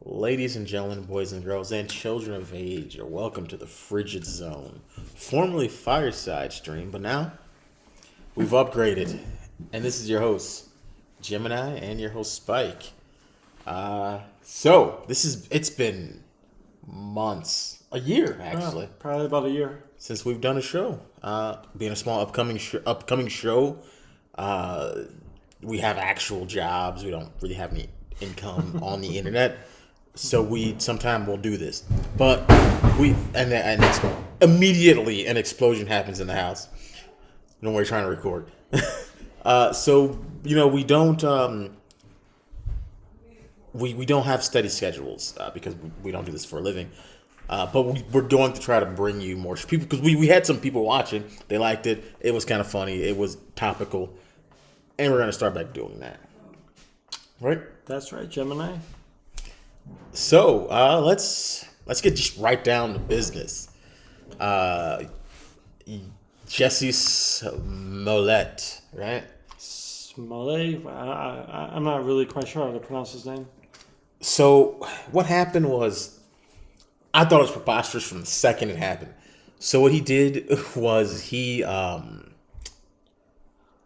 Ladies and gentlemen, boys and girls, and children of age, you're welcome to the Frigid Zone, formerly Fireside Stream, but now we've upgraded. And this is your host, Gemini, and your host, Spike. It's been months, a year actually, Probably about a year. since we've done a show. Being a small upcoming show, we have actual jobs. We don't really have any income on the internet. So we sometime we'll do this, but immediately an explosion happens in the house when we're trying to record. We don't we don't have steady schedules because we don't do this for a living. But we're going to try to bring you more people because we had some people watching. They liked it. It was kind of funny. It was topical, and we're gonna start back doing that. Right. That's right, Gemini. So let's get just right down to business. Jesse Smollett, right? Smollett. I'm not really quite sure how to pronounce his name. So what happened was, I thought it was preposterous from the second it happened. So what he did was he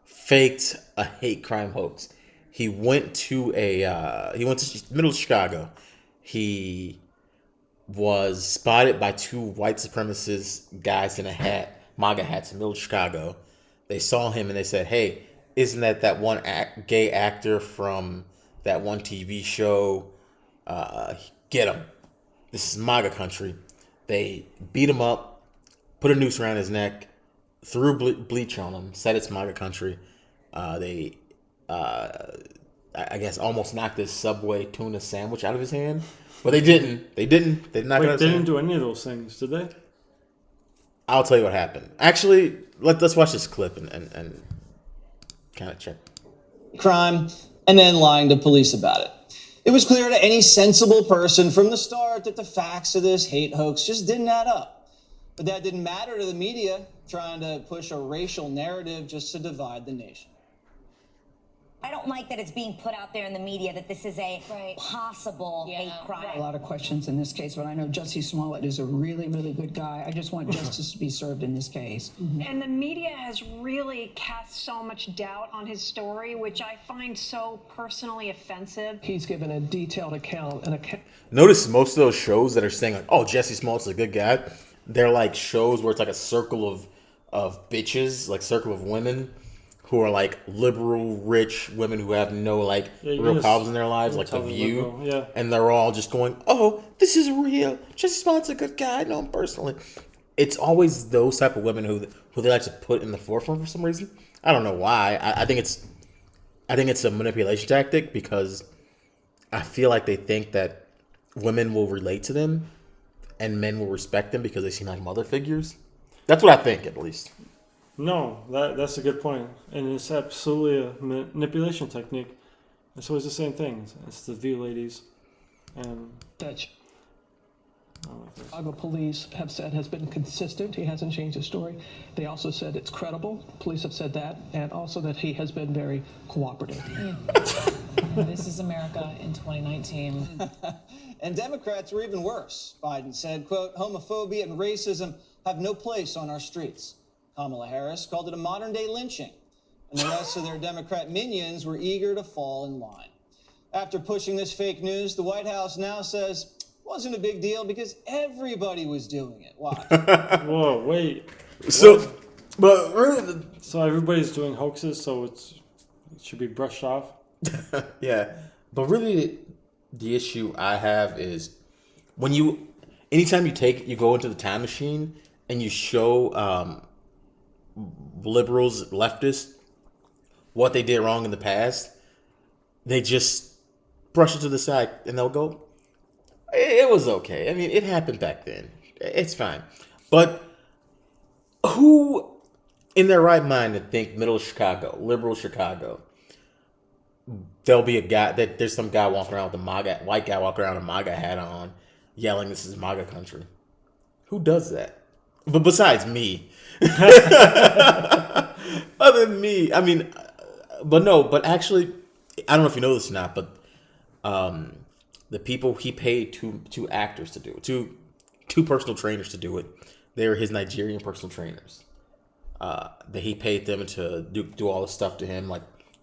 faked a hate crime hoax. He went to middle of Chicago. He was spotted by two white supremacist guys in a hat, MAGA hats, in the middle of Chicago. They saw him and they said, "Hey, isn't that one gay actor from that one TV show? Get him. This is MAGA country." They beat him up, put a noose around his neck, threw bleach on him, said it's MAGA country. I guess almost knocked his Subway tuna sandwich out of his hand. But they didn't. They did not knock it out of his They didn't hand. do any of those things, did they? I'll tell you what happened. Actually, let's watch this clip and kind of check. Crime and then lying to police about it. It was clear to any sensible person from the start that the facts of this hate hoax just didn't add up. But that didn't matter to the media trying to push a racial narrative just to divide the nation. I don't like that it's being put out there in the media that this is a possible hate crime. A lot of questions in this case, but I know Jussie Smollett is a really, really good guy. I just want justice to be served in this case. And the media has really cast so much doubt on his story, which I find so personally offensive. He's given a detailed account. Notice most of those shows that are saying like, "Oh, Jesse Smollett's a good guy," they're like shows where it's like a circle of bitches, like circle of women who are like liberal, rich women who have no real problems in their lives, like The View. Liberal, yeah. And they're all just going, "Oh, this is real. Jesse Smollett's a good guy. I know him personally." It's always those type of women who they like to put in the forefront for some reason. I don't know why. I think it's a manipulation tactic because I feel like they think that women will relate to them and men will respect them because they seem like mother figures. That's what I think, at least. No, that's a good point. And it's absolutely a manipulation technique. It's always the same thing. It's the View ladies. And Dutch. I don't like this. Chicago police have said has been consistent. He hasn't changed his story. They also said it's credible. Police have said that, and also that he has been very cooperative. This is America in 2019. And Democrats were even worse. Biden said, quote, "Homophobia and racism have no place on our streets." Kamala Harris called it a modern-day lynching, and the rest of their Democrat minions were eager to fall in line. After pushing this fake news, the White House now says it wasn't a big deal because everybody was doing it. Watch. Whoa, wait. So, but really, So everybody's doing hoaxes, so it should be brushed off? yeah. But really, the issue I have is anytime you go into the time machine and you show liberals, leftists, what they did wrong in the past, they just brush it to the side and they'll go, "It was okay. I mean, it happened back then. It's fine." But who in their right mind to think middle Chicago, liberal Chicago, there'll be a guy that there's some guy walking around with a white guy walking around with a MAGA hat on, yelling, "This is MAGA country"? Who does that? But besides me, other than me, I mean, but actually, I don't know if you know this or not, but the people he paid two actors to do it, two personal trainers to do it. They were his Nigerian personal trainers. That he paid them to do all the stuff to him, like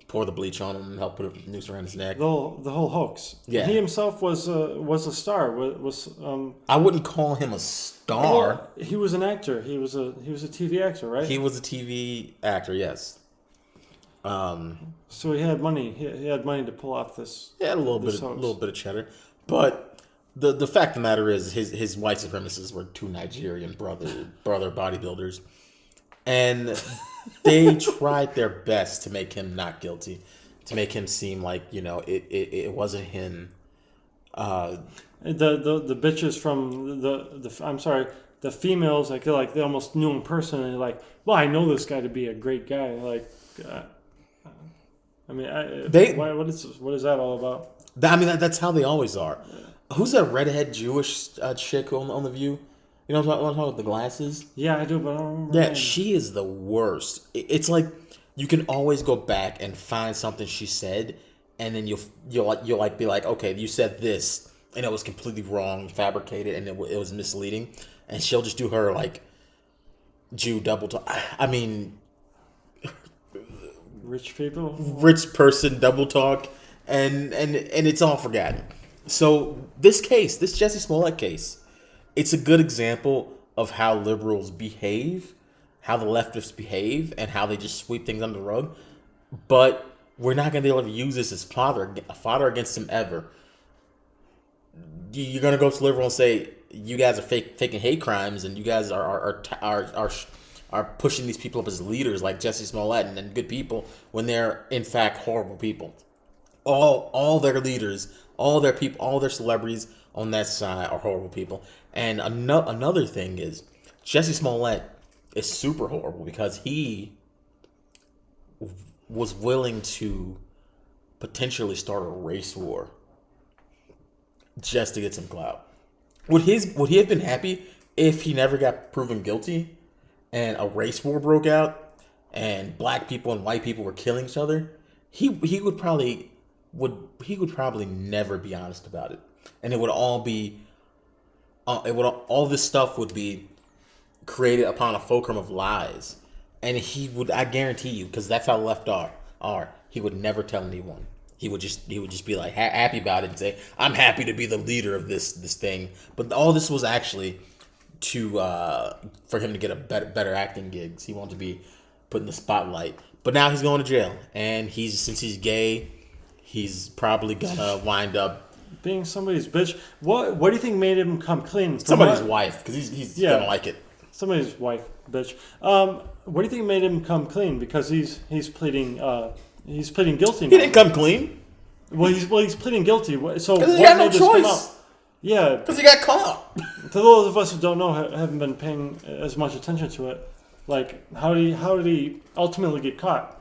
pour the bleach on him and help put a noose around his neck. The whole hoax. Yeah. He himself was a star. I wouldn't call him a star. Well, he was an actor. He was a TV actor, right? He was a TV actor, yes. So he had money. He had money to pull off this. He had a little bit of cheddar, but the fact of the matter is his white supremacists were two Nigerian brother bodybuilders, and they tried their best to make him not guilty, to make him seem like it wasn't him. The bitches from the females, they almost knew him personally. And like, well, I know this guy to be a great guy. Like, what is that all about? That's how they always are. Who's that redhead Jewish chick on The View? You know what I'm talking about, with the glasses? Yeah, I do, but I don't remember. Yeah, she is the worst. It's like you can always go back and find something she said, and then you'll be like, okay, you said this, and it was completely wrong, fabricated, and it was misleading, and she'll just do her like Jew double talk. Rich people, rich person double talk, and it's all forgotten. So this Jesse Smollett case, it's a good example of how liberals behave, how the leftists behave, and how they just sweep things under the rug. But we're not going to be able to use this as fodder against him ever. You're going to go to liberal and say, you guys are faking hate crimes, and you guys are pushing these people up as leaders like Jesse Smollett and good people, when they're in fact horrible people. All their leaders, all their people, all their celebrities on that side are horrible people. And another thing is, Jesse Smollett is super horrible because he was willing to potentially start a race war just to get some clout. Would he have been happy if he never got proven guilty and a race war broke out and black people and white people were killing each other? He would probably never be honest about it, and it would all be all this stuff would be created upon a fulcrum of lies, and I guarantee you, because that's how the left are, he would never tell anyone. He would just be like happy about it and say, I'm happy to be the leader of this thing. But all this was actually for him to get a better acting gigs. He wanted to be put in the spotlight. But now he's going to jail, and since he's gay, he's probably gonna wind up being somebody's bitch. What do you think made him come clean? Somebody's wife, because he's gonna like it. Somebody's wife, bitch. What do you think made him come clean? Because he's pleading guilty now. He didn't come clean. Well, he's pleading guilty. So what he got no choice. Yeah, because he got caught. To those of us who don't know, haven't been paying as much attention to it. Like, how did he ultimately get caught?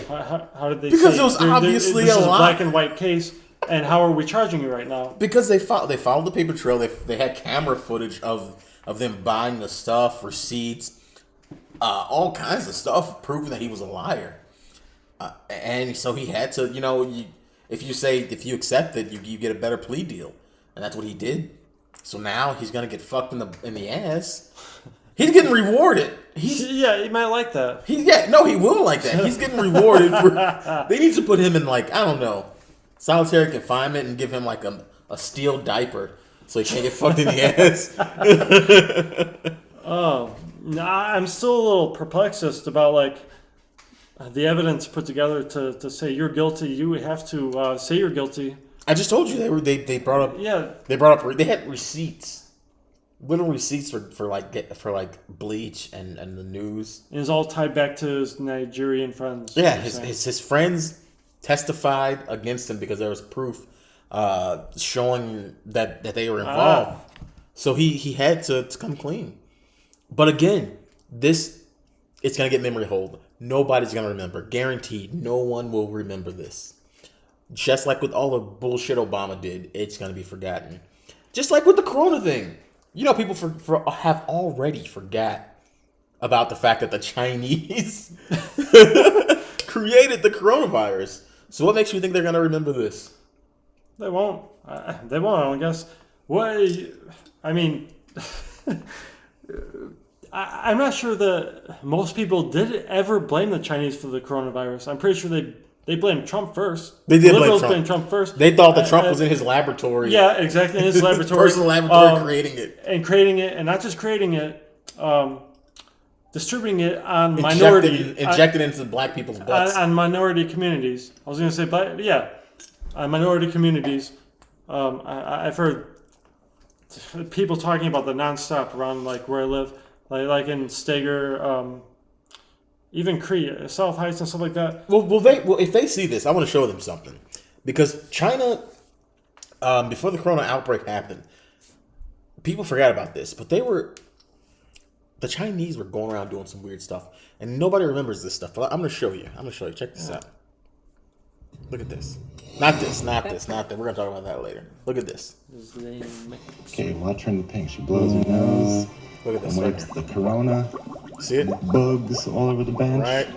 How did they? Because it was obviously this a is lie. a black and white case, and how are we charging you right now? Because they followed the paper trail. They had camera footage of them buying the stuff, receipts, all kinds of stuff, proving that he was a liar. And so he had to, if you accept it, you get a better plea deal, and that's what he did. So now he's gonna get fucked in the ass. He's getting rewarded. He might like that. He will like that. He's getting rewarded for. They need to put him in, like, I don't know, solitary confinement and give him like a steel diaper so he can't get fucked in the ass. Oh, I'm still a little perplexed about like the evidence put together to say you're guilty. You have to say you're guilty. I just told you they brought up. Yeah. They had receipts. Little receipts for bleach and the news. And it's all tied back to his Nigerian friends. Yeah, his friends testified against him because there was proof showing that they were involved. So he had to come clean. But again, it's gonna get memory hold. Nobody's gonna remember. Guaranteed, no one will remember this. Just like with all the bullshit Obama did, it's gonna be forgotten. Just like with the Corona thing. People have already forgot about the fact that the Chinese created the coronavirus. So what makes you think they're going to remember this? They won't. They won't, I guess. What? I mean, I'm not sure that most people did ever blame the Chinese for the coronavirus. I'm pretty sure they blamed Trump first. They did Liberals blame blamed Trump first. They thought that Trump was in his laboratory. Yeah, exactly, in his laboratory. Personal laboratory creating it. And not just creating it, distributing it on minority. Injected into black people's butts. On minority communities. I was going to say, but yeah, on minority communities. I've heard people talking about the nonstop around like where I live, like in Steger, even Cree, South Heights and stuff like that. Well, if they see this, I want to show them something, because China, before the corona outbreak happened, people forgot about this, but the Chinese were going around doing some weird stuff, and nobody remembers this stuff. But I'm going to show you. Check this out. Look at this. Not this. We're going to talk about that later. Look at this. Okay, watch her in the pink. She blows her nose. Look at this. And wipes the corona. See it? Bugs all over the bench. Right.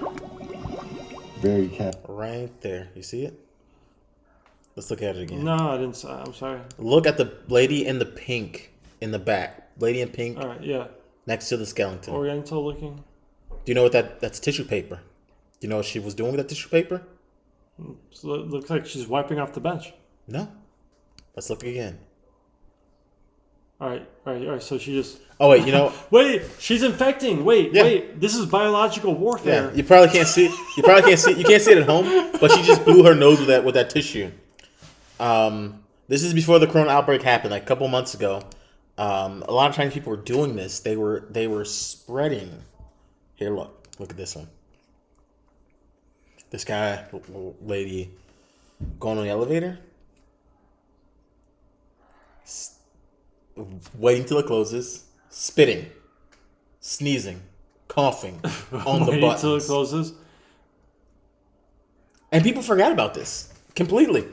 Very cat. Right there. You see it? Let's look at it again. No, I didn't. I'm sorry. Look at the lady in the pink in the back. Lady in pink. All right, yeah. Next to the skeleton. Oriental looking. Do you know what that's tissue paper? Do you know what she was doing with that tissue paper? So it looks like she's wiping off the bench. No. Let's look again. All right. So she just. Oh wait, you know. Wait, she's infecting. Wait. This is biological warfare. Yeah, you probably can't see it. You can't see it at home. But she just blew her nose with that tissue. This is before the corona outbreak happened, like a couple months ago. A lot of Chinese people were doing this. They were spreading. Here, look at this one. This guy, lady, going on the elevator, waiting till it closes, spitting, sneezing, coughing on the buttons. Waiting till it closes. And people forgot about this completely.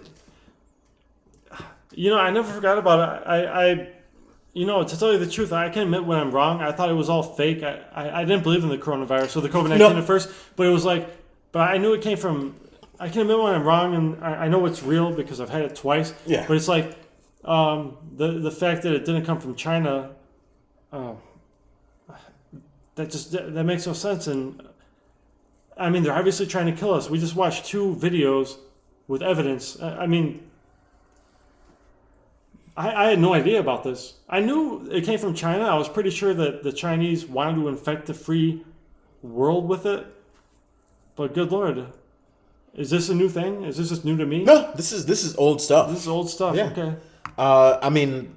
You know, I never forgot about it. I to tell you the truth, I can admit when I'm wrong. I thought it was all fake. I didn't believe in the coronavirus or the COVID-19 at first, but it was like, but I knew it came from. I can admit when I'm wrong, and I know it's real because I've had it twice. Yeah. But it's like the fact that it didn't come from China. That makes no sense. And I mean, they're obviously trying to kill us. We just watched 2 videos with evidence. I mean. I had no idea about this. I knew it came from China. I was pretty sure that the Chinese wanted to infect the free world with it. But good Lord, is this a new thing? Is this just new to me? No, this is old stuff. This is old stuff. Yeah. Okay. I mean,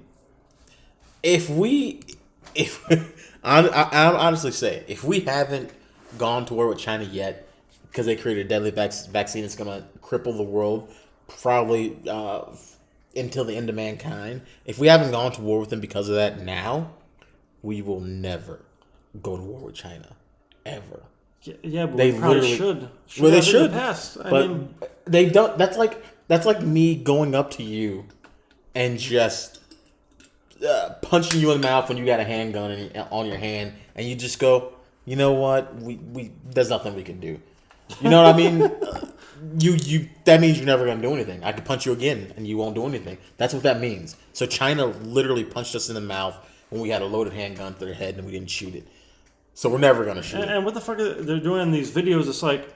I honestly say, if we haven't gone to war with China yet, because they created a deadly vaccine that's going to cripple the world, probably until the end of mankind. If we haven't gone to war with them because of that now, we will never go to war with China, ever. Yeah, but They we probably literally- should. Well, they have in should. the past. I But mean, they don't. That's like me going up to you and just punching you in the mouth when you got a handgun on your hand, and you just go, you know what? We there's nothing we can do. You know what I mean? You that means you're never gonna do anything. I could punch you again and you won't do anything. That's what that means. So China literally punched us in the mouth when we had a loaded handgun to their head and we didn't shoot it. So we're never gonna shoot it. and what the fuck are they're doing in these videos? It's like,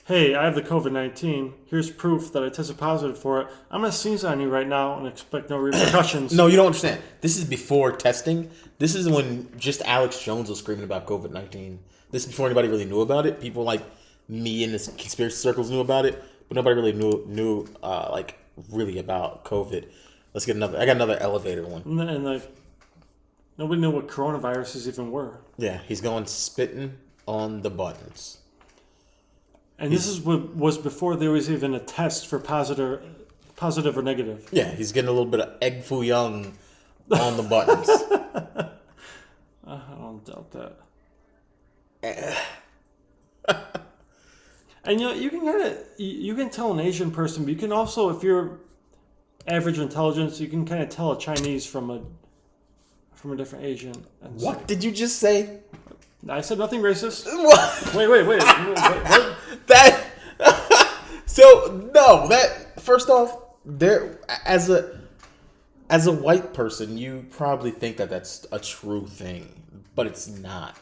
hey, I have the COVID-19. Here's proof that I tested positive for it. I'm gonna sneeze on you right now and expect no repercussions. No, you don't understand. This is before testing. This is when just Alex Jones was screaming about COVID-19. This is before anybody really knew about it. People like me in this conspiracy circles knew about it, but nobody really knew like really about COVID. Let's get another. I got another elevator one. And like, nobody knew what coronaviruses even were. Yeah, he's going spitting on the buttons. And this is what was before there was even a test for positive or negative. Yeah, he's getting a little bit of egg foo young on the buttons. I don't doubt that. And you can tell an Asian person, but you can also, if you're average intelligence, you can kind of tell a Chinese from a different Asian. And What did you just say? I said nothing racist. What? Wait. What? That. So no. That first off, there as a white person, you probably think that that's a true thing, but it's not.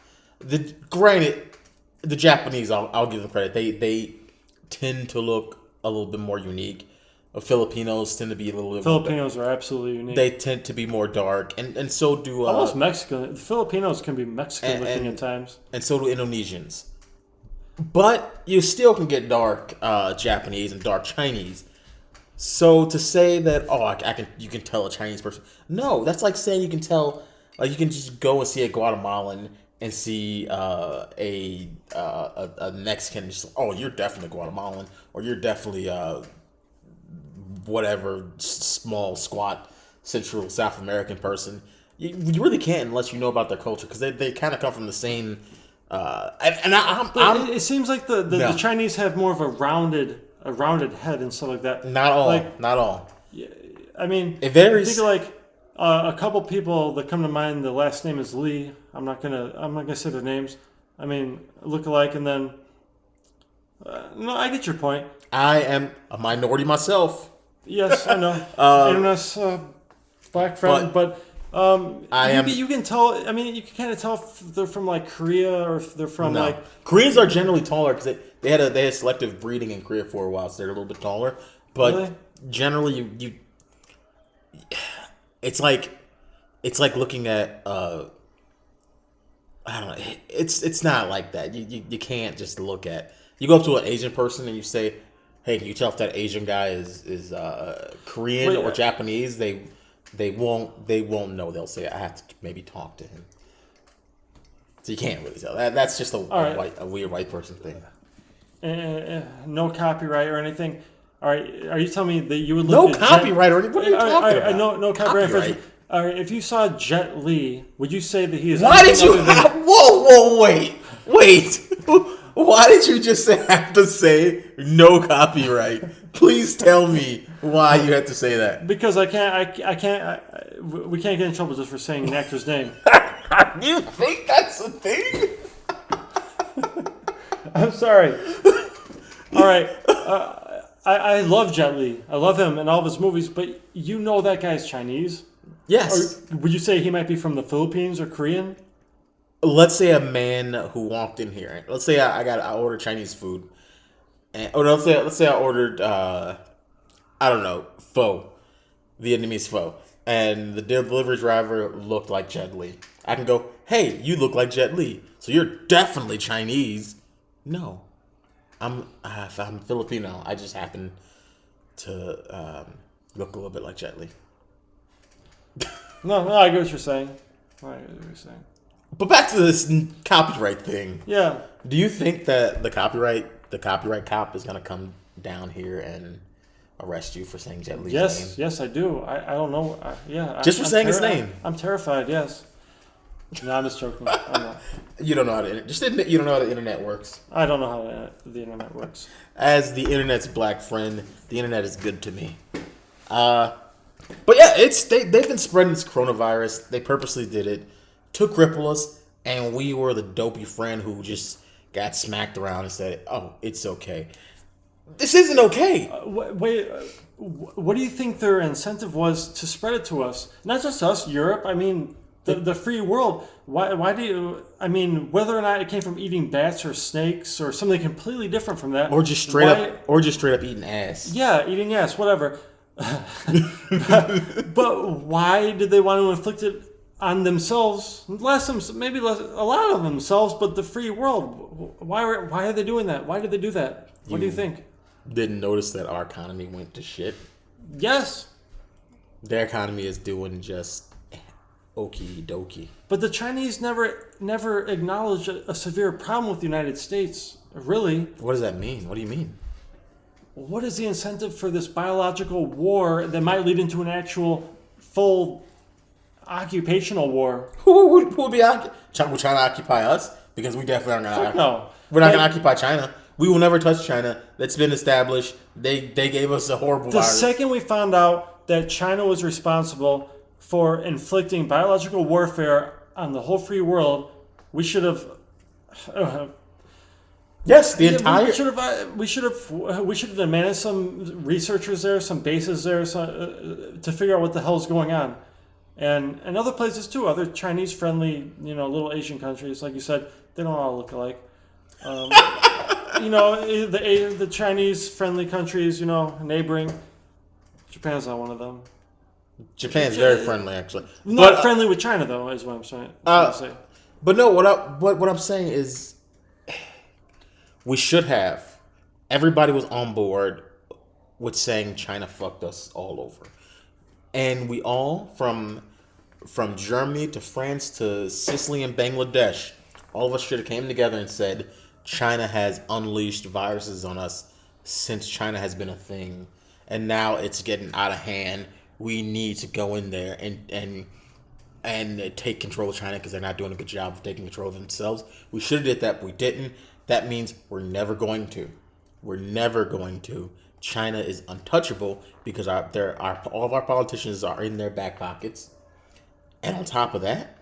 Granted, the Japanese, I'll give them credit. They tend to look a little bit more unique. Filipinos tend to be a little bit. Filipinos are absolutely unique. They tend to be more dark, and so do almost Mexican. The Filipinos can be Mexican looking at times, and so do Indonesians. But you still can get dark Japanese and dark Chinese. So to say that you can tell a Chinese person, no, that's like saying you can tell, you can just go and see a Guatemalan and see a Mexican, and just, oh, you're definitely Guatemalan, or you're definitely whatever small squat Central South American person. You really can't unless you know about their culture, because they kind of come from the same. It seems like the Chinese have more of a rounded head and stuff like that. Not all. I mean, it varies. I think like a couple people that come to mind. The last name is Lee. I'm not gonna say their names. I mean, look alike, and then no, I get your point. I am a minority myself. Yes, I know. Internet's black friend, but. You can tell. I mean, you can kind of tell if they're from like Korea or if they're from Koreans are generally taller because they had selective breeding in Korea for a while, so they're a little bit taller. But really? Generally, you it's like looking at I don't know. It's not like that. You can't just look at. You go up to an Asian person and you say, "Hey, can you tell if that Asian guy is Korean or Japanese?" They won't know. They'll say, I have to maybe talk to him. So you can't really tell. That's just a weird white person thing. No copyright or anything. All right, are you telling me that you would look at copyright or anything? What are you talking about? No copyright. All right, if you saw Jet Li, would you say that he is... Why did you... Whoa, wait. Why did you just have to say no copyright? Please tell me why you had to say that. Because we can't get in trouble just for saying an actor's name. You think that's a thing? I'm sorry. All right. I love Jet Li. I love him and all of his movies, but you know that guy's Chinese? Yes. Or would you say he might be from the Philippines or Korean? Let's say a man who walked in here. Let's say I ordered Chinese food. Let's say I ordered I don't know, pho, Vietnamese pho, and the delivery driver looked like Jet Li. I can go, hey, you look like Jet Li, so you're definitely Chinese. No, I'm Filipino. I just happen to look a little bit like Jet Li. No, I get what you're saying. But back to this copyright thing. Yeah. Do you think that the copyright cop is gonna come down here and arrest you for saying Jet Li's name? Yes, I do. I don't know. Just for saying his name. I'm terrified. Yes. No, I'm just joking. I'm not. You don't know how to. Just admit you don't know how the internet works. I don't know how the internet works. As the internet's black friend, the internet is good to me. But yeah, they've been spreading this coronavirus. They purposely did it to cripple us, and we were the dopey friend who just got smacked around and said, "Oh, it's okay." This isn't okay. What do you think their incentive was to spread it to us? Not just us, Europe. I mean, the free world. Why do you? I mean, whether or not it came from eating bats or snakes or something completely different from that, or just straight up eating ass. Yeah, eating ass, whatever. but why did they want to inflict it on themselves? A lot of themselves, but the free world. Why are they doing that? Why did they do that? What do you think? Didn't notice that our economy went to shit? Yes. Their economy is doing just okie dokie. But the Chinese never acknowledged a severe problem with the United States. Really. What does that mean? What do you mean? What is the incentive for this biological war that might lead into an actual full occupational war? Who would be China to occupy us? Because we definitely aren't going to. No. We're not going to occupy China. We will never touch China. That's been established. They gave us a horrible virus. The second we found out that China was responsible for inflicting biological warfare on the whole free world, we should have... Yes, the Yeah, entire. we should have demanded some researchers there, some bases there, to figure out what the hell's going on, and other places too, other Chinese friendly, little Asian countries, like you said, they don't all look alike. The Chinese friendly countries, neighboring. Japan's not one of them. Japan's very friendly, actually. Not friendly with China, though, is what I'm trying to say. But no, what I'm saying is, we should have. Everybody was on board with saying China fucked us all over, and we all from Germany to France to Sicily and Bangladesh, all of us should have came together and said China has unleashed viruses on us since China has been a thing, and now it's getting out of hand. We need to go in there and take control of China because they're not doing a good job of taking control of themselves. We should have did that, but we didn't. That means we're never going to. We're never going to. China is untouchable because all of our politicians are in their back pockets. And on top of that,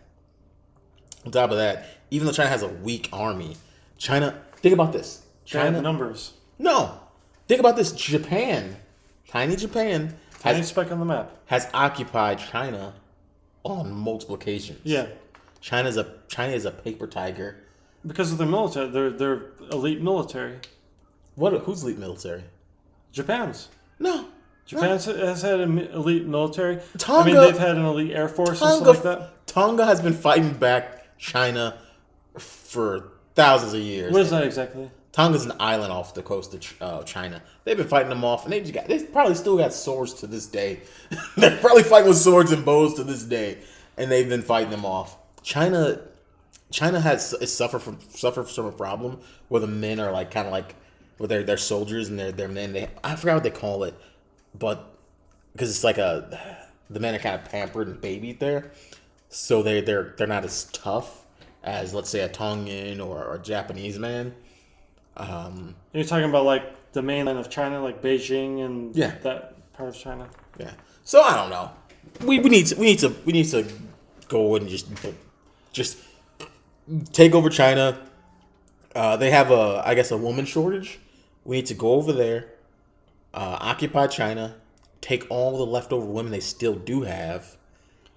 even though China has a weak army, think about this. China numbers. No. Think about this. Tiny Japan, tiny speck on the map, has occupied China on multiple occasions. Yeah. China is a paper tiger. Because of their military, their elite military. Who's elite military? Japan's. No. Japan has had an elite military. Tonga, they've had an elite air force and stuff like that. Tonga has been fighting back China for thousands of years. What is that exactly? Tonga's an island off the coast of China. They've been fighting them off, and they probably still got swords to this day. They're probably fighting with swords and bows to this day, and they've been fighting them off. China has suffered from a problem where the men are kind of with their soldiers and their men. I forgot what they call it, but because it's the men are kind of pampered and babied there, so they're not as tough as, let's say, a Tongan or a Japanese man. You're talking about the mainland of China, like Beijing and that part of China. Yeah. So I don't know. We need to go and just take over China. They have a woman shortage. We need to go over there, occupy China, take all the leftover women they still do have,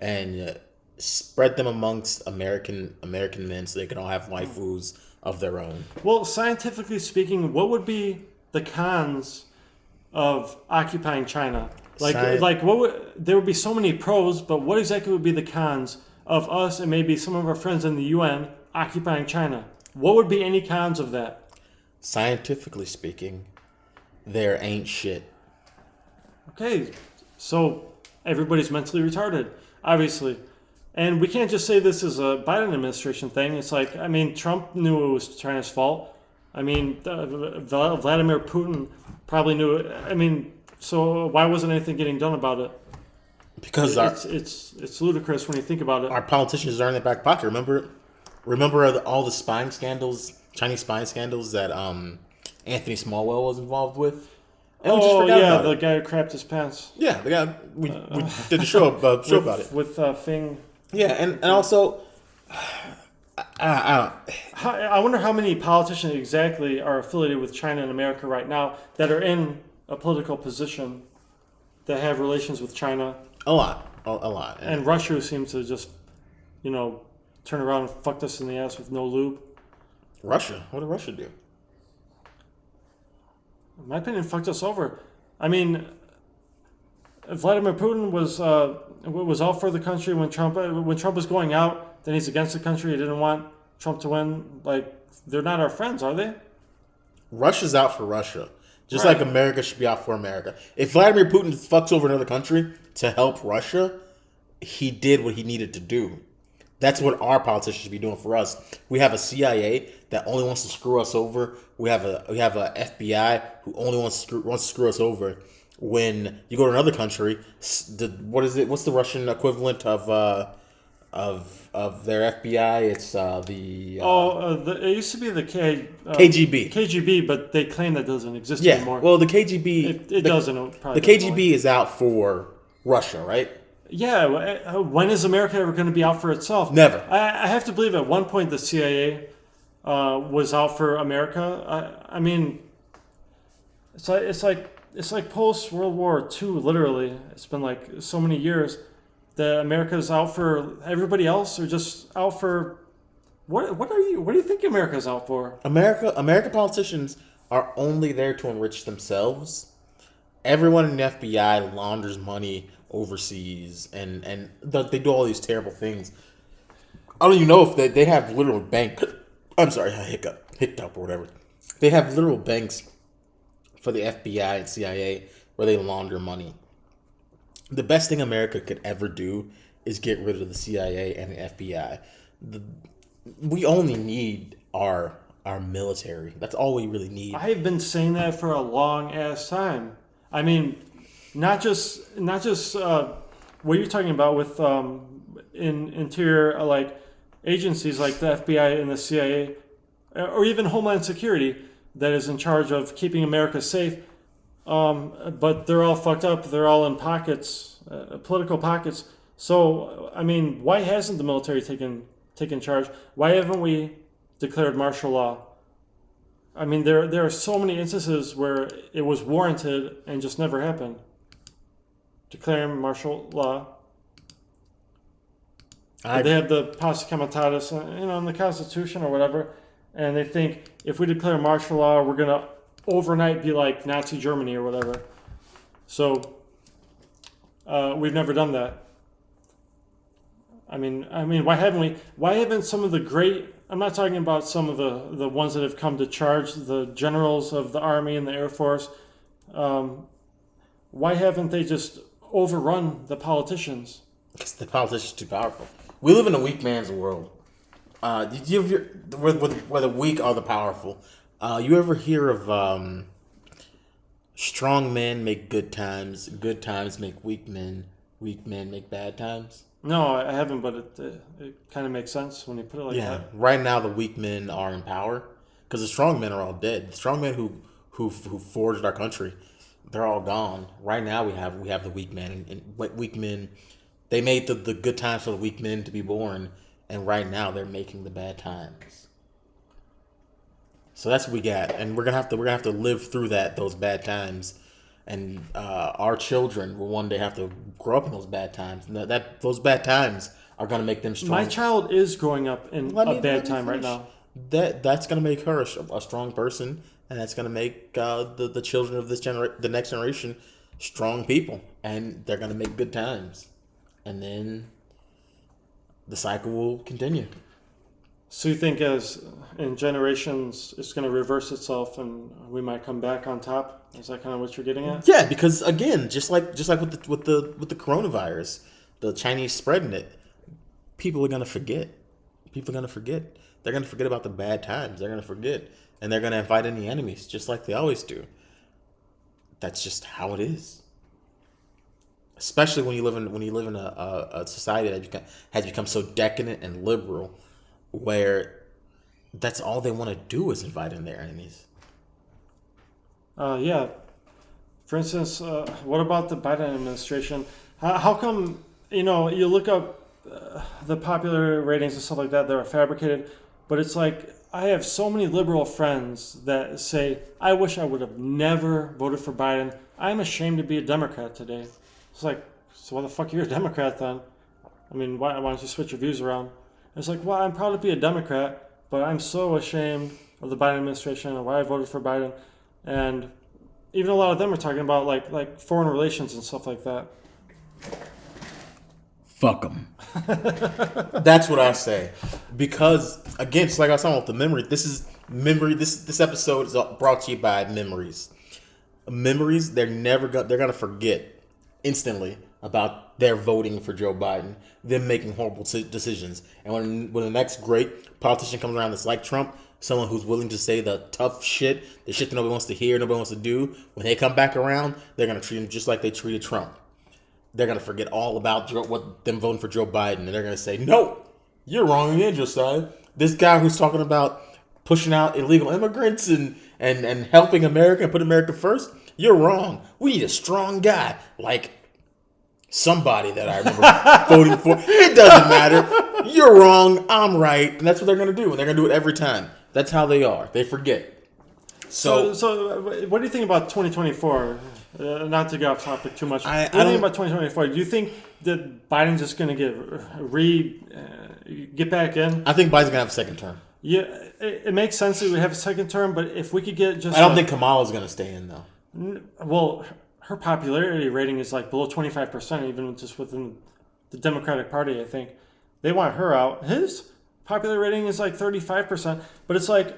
and spread them amongst American men so they can all have waifus of their own. Well, scientifically speaking, what would be the cons of occupying China? There would be so many pros, but what exactly would be the cons of us and maybe some of our friends in the UN occupying China? What would be any cons of that? Scientifically speaking, there ain't shit. Okay, so everybody's mentally retarded, obviously. And we can't just say this is a Biden administration thing. It's Trump knew it was China's fault. Vladimir Putin probably knew it. So why wasn't anything getting done about it? Because it's ludicrous when you think about it. Our politicians are in their back pocket. Remember all the spying scandals, Chinese spying scandals that Anthony Smallwell was involved with? And the guy who crapped his pants. Yeah, the guy we did a show about it with Fing. Yeah, and also, I wonder how many politicians exactly are affiliated with China and America right now that are in a political position that have relations with China. A lot. And Russia seems to just, turn around and fuck us in the ass with no lube. Russia? What did Russia do? In my opinion, fucked us over. Vladimir Putin was all for the country when Trump was going out. Then he's against the country. He didn't want Trump to win. They're not our friends, are they? Russia's out for Russia. Just like America should be out for America. If Vladimir Putin fucks over another country to help Russia, he did what he needed to do. That's what our politicians should be doing for us. We have a CIA that only wants to screw us over. We have a FBI who only wants to screw us over. When you go to another country, What's the Russian equivalent of their FBI? It's it used to be the KGB. KGB, but they claim that doesn't exist yeah, anymore. Well, the KGB it doesn't. The KGB is out for Russia, right? Yeah. When is America ever going to be out for itself? Never. I have to believe at one point the CIA was out for America. I mean, it's like post World War II. Literally, it's been like so many years that America's out for everybody else, or just out for what? What do you think America's out for? American politicians are only there to enrich themselves. Everyone in the FBI launders money overseas, and they do all these terrible things. I don't even know if they have literal bank. I'm sorry, I hiccuped or whatever. They have literal banks for the FBI and CIA where they launder money. The best thing America could ever do is get rid of the CIA and the FBI. We only need our military. That's all we really need. I've been saying that for a long ass time. I mean, not just what you're talking about with in interior like agencies like the FBI and the CIA, or even Homeland Security that is in charge of keeping America safe. But they're all fucked up. They're all in pockets, political pockets. So I mean, why hasn't the military taken charge? Why haven't we declared martial law? I mean, there are so many instances where it was warranted and just never happened. Declaring martial law. They have the Pars Comitatus, in the Constitution or whatever, and they think if we declare martial law, we're gonna overnight be like Nazi Germany or whatever. So we've never done that. I mean, why haven't we? Why haven't some of the great? I'm not talking about some of the ones that have come to charge, the generals of the Army and the Air Force. Why haven't they just overrun the politicians? Because the politicians are too powerful. We live in a weak man's world. Did you ever, where the weak are the powerful? You ever hear of strong men make good times make weak men make bad times? No, I haven't, but it kind of makes sense when you put it like that. Right now the weak men are in power because the strong men are all dead. The strong men who forged our country, they're all gone. Right now we have the weak men, and weak men. They made the good times for the weak men to be born, and right now they're making the bad times. So that's what we got, and we're gonna have to live through those bad times, and our children will one day have to grow up in those bad times, and those bad times are gonna make them strong. My child is growing up in a bad time right now. That's gonna make her a strong person, and that's gonna make the children of the next generation strong people, and they're gonna make good times. And then the cycle will continue. So you think as in generations it's going to reverse itself and we might come back on top? Is that kind of what you're getting at? Yeah, because again, just like with the coronavirus, the Chinese spreading it, people are going to forget. People are going to forget. They're going to forget about the bad times. They're going to forget, and they're going to invite in the enemies just like they always do. That's just how it is. Especially when you live in a society that has become so decadent and liberal, where that's all they want to do is invite in their enemies. Yeah. For instance, what about the Biden administration? How come, you look up the popular ratings and stuff like that are fabricated, but it's like I have so many liberal friends that say, I wish I would have never voted for Biden. I'm ashamed to be a Democrat today. It's like, so why the fuck are you a Democrat then? I mean, why don't you switch your views around? It's like, well, I'm proud to be a Democrat, but I'm so ashamed of the Biden administration and why I voted for Biden. And even a lot of them are talking about like foreign relations and stuff like that. Fuck them. That's what I say. Because again, it's like I was talking about the memory. This episode is brought to you by memories. Memories. They're gonna forget instantly about their voting for Joe Biden, them making horrible decisions. And when the next great politician comes around that's like Trump, someone who's willing to say the tough shit, the shit that nobody wants to hear, nobody wants to do, when they come back around, they're going to treat him just like they treated Trump. They're going to forget all about them voting for Joe Biden, and they're going to say, no, you're wrong again, Josiah. This guy who's talking about pushing out illegal immigrants and helping America and put America first, you're wrong. We need a strong guy like somebody that I remember voting for. It doesn't matter. You're wrong. I'm right. And that's what they're going to do. And they're going to do it every time. That's how they are. They forget. So what do you think about 2024? Not to get off topic too much. I What do you don't- think about 2024? Do you think that Biden's just going to get back in? I think Biden's gonna have a second term. Yeah, it makes sense that we have a second term, but if we could get just I don't think Kamala's gonna stay in though. well, her popularity rating is like below 25%, even just within the Democratic Party. I think they want her out. His popularity rating is like 35%, but it's like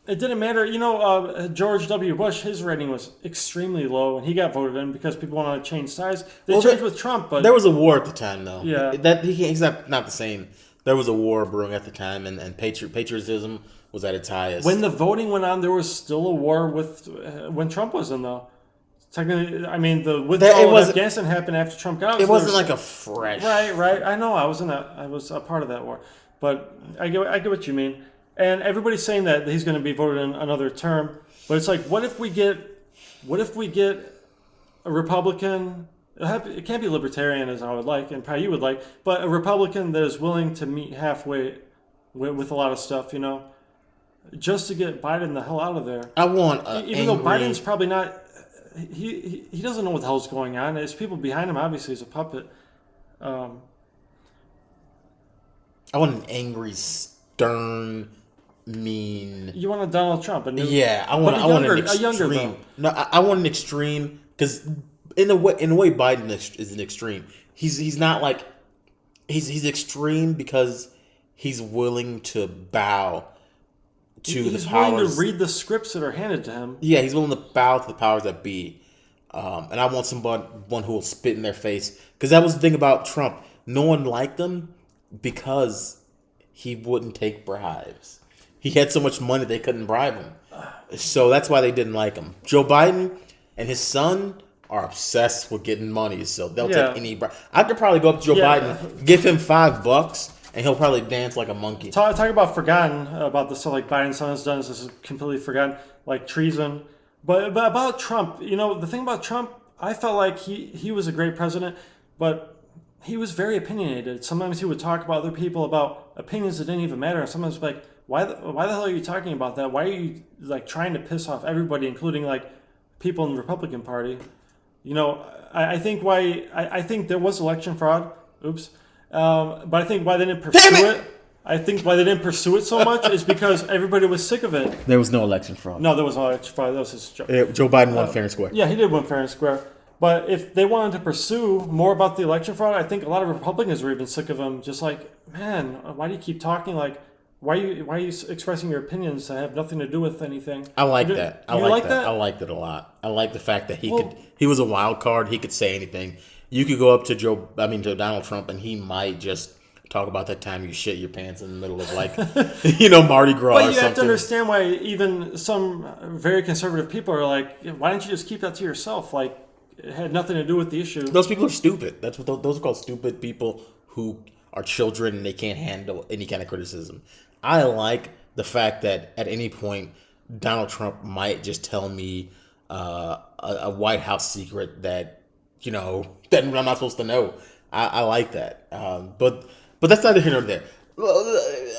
it didn't matter. George W. Bush, his rating was extremely low, and he got voted in because people wanted to change sides. They changed with Trump, but there was a war at the time though. Yeah. He's not the same. There was a war brewing at the time, and patriotism was at its highest. when the voting went on, there was still a war with when Trump was in, though. Technically, I mean, the withdrawal of Afghanistan happened after Trump got out. It so wasn't there's- like a fresh. Right. I know. I was in that. I was a part of that war, but I get what you mean. And everybody's saying that he's going to be voted in another term, but it's like, what if we get a Republican? It can't be libertarian as I would like, and probably you would like, but a Republican that is willing to meet halfway with a lot of stuff, just to get Biden the hell out of there. I want Even though Biden's probably not. He doesn't know what the hell's going on. There's people behind him. Obviously, he's a puppet. I want an angry, stern, mean. You want a Donald Trump? I want an extreme. a younger though. No, I want an extreme because in a way, Biden is an extreme. He's not like he's extreme because he's willing to bow to He's the powers. willing to read the scripts that are handed to him. Yeah, he's willing to bow to the powers that be. And I want one who will spit in their face. Because that was the thing about Trump. No one liked him because he wouldn't take bribes. He had so much money they couldn't bribe him. So that's why they didn't like him. Joe Biden and his son are obsessed with getting money. So they'll take any bribe. I could probably go up to Joe Biden, give him $5, and he'll probably dance like a monkey. Talk about forgotten about the stuff like Biden's son has done. This is completely forgotten, like treason. But about Trump, the thing about Trump, I felt like he was a great president, but he was very opinionated. Sometimes he would talk about other people about opinions that didn't even matter. And sometimes like, why the hell are you talking about that? Why are you like trying to piss off everybody, including like people in the Republican Party? I think I think there was election fraud. Oops. But I think why they didn't pursue it. I think why they didn't pursue it so much is because everybody was sick of it. There was no election fraud. No, there was no election fraud. That was his joke. Joe Biden won fair and square. Yeah, he did win fair and square. But if they wanted to pursue more about the election fraud, I think a lot of Republicans were even sick of him. Just like, man, why do you keep talking? Like, why are you expressing your opinions that have nothing to do with anything? I like that. I You like like that. that? I liked it a lot. I like the fact that he was a wild card. He could say anything. You could go up to Donald Trump, and he might just talk about that time you shit your pants in the middle of like, Mardi Gras or But you something. have to understand why even some very conservative people are like, why don't you just keep that to yourself? Like, it had nothing to do with the issue. Those people are stupid. That's what those are called, stupid people who are children and they can't handle any kind of criticism. I like the fact that at any point Donald Trump might just tell me a White House secret that that I'm not supposed to know. I like that. But that's neither here nor there.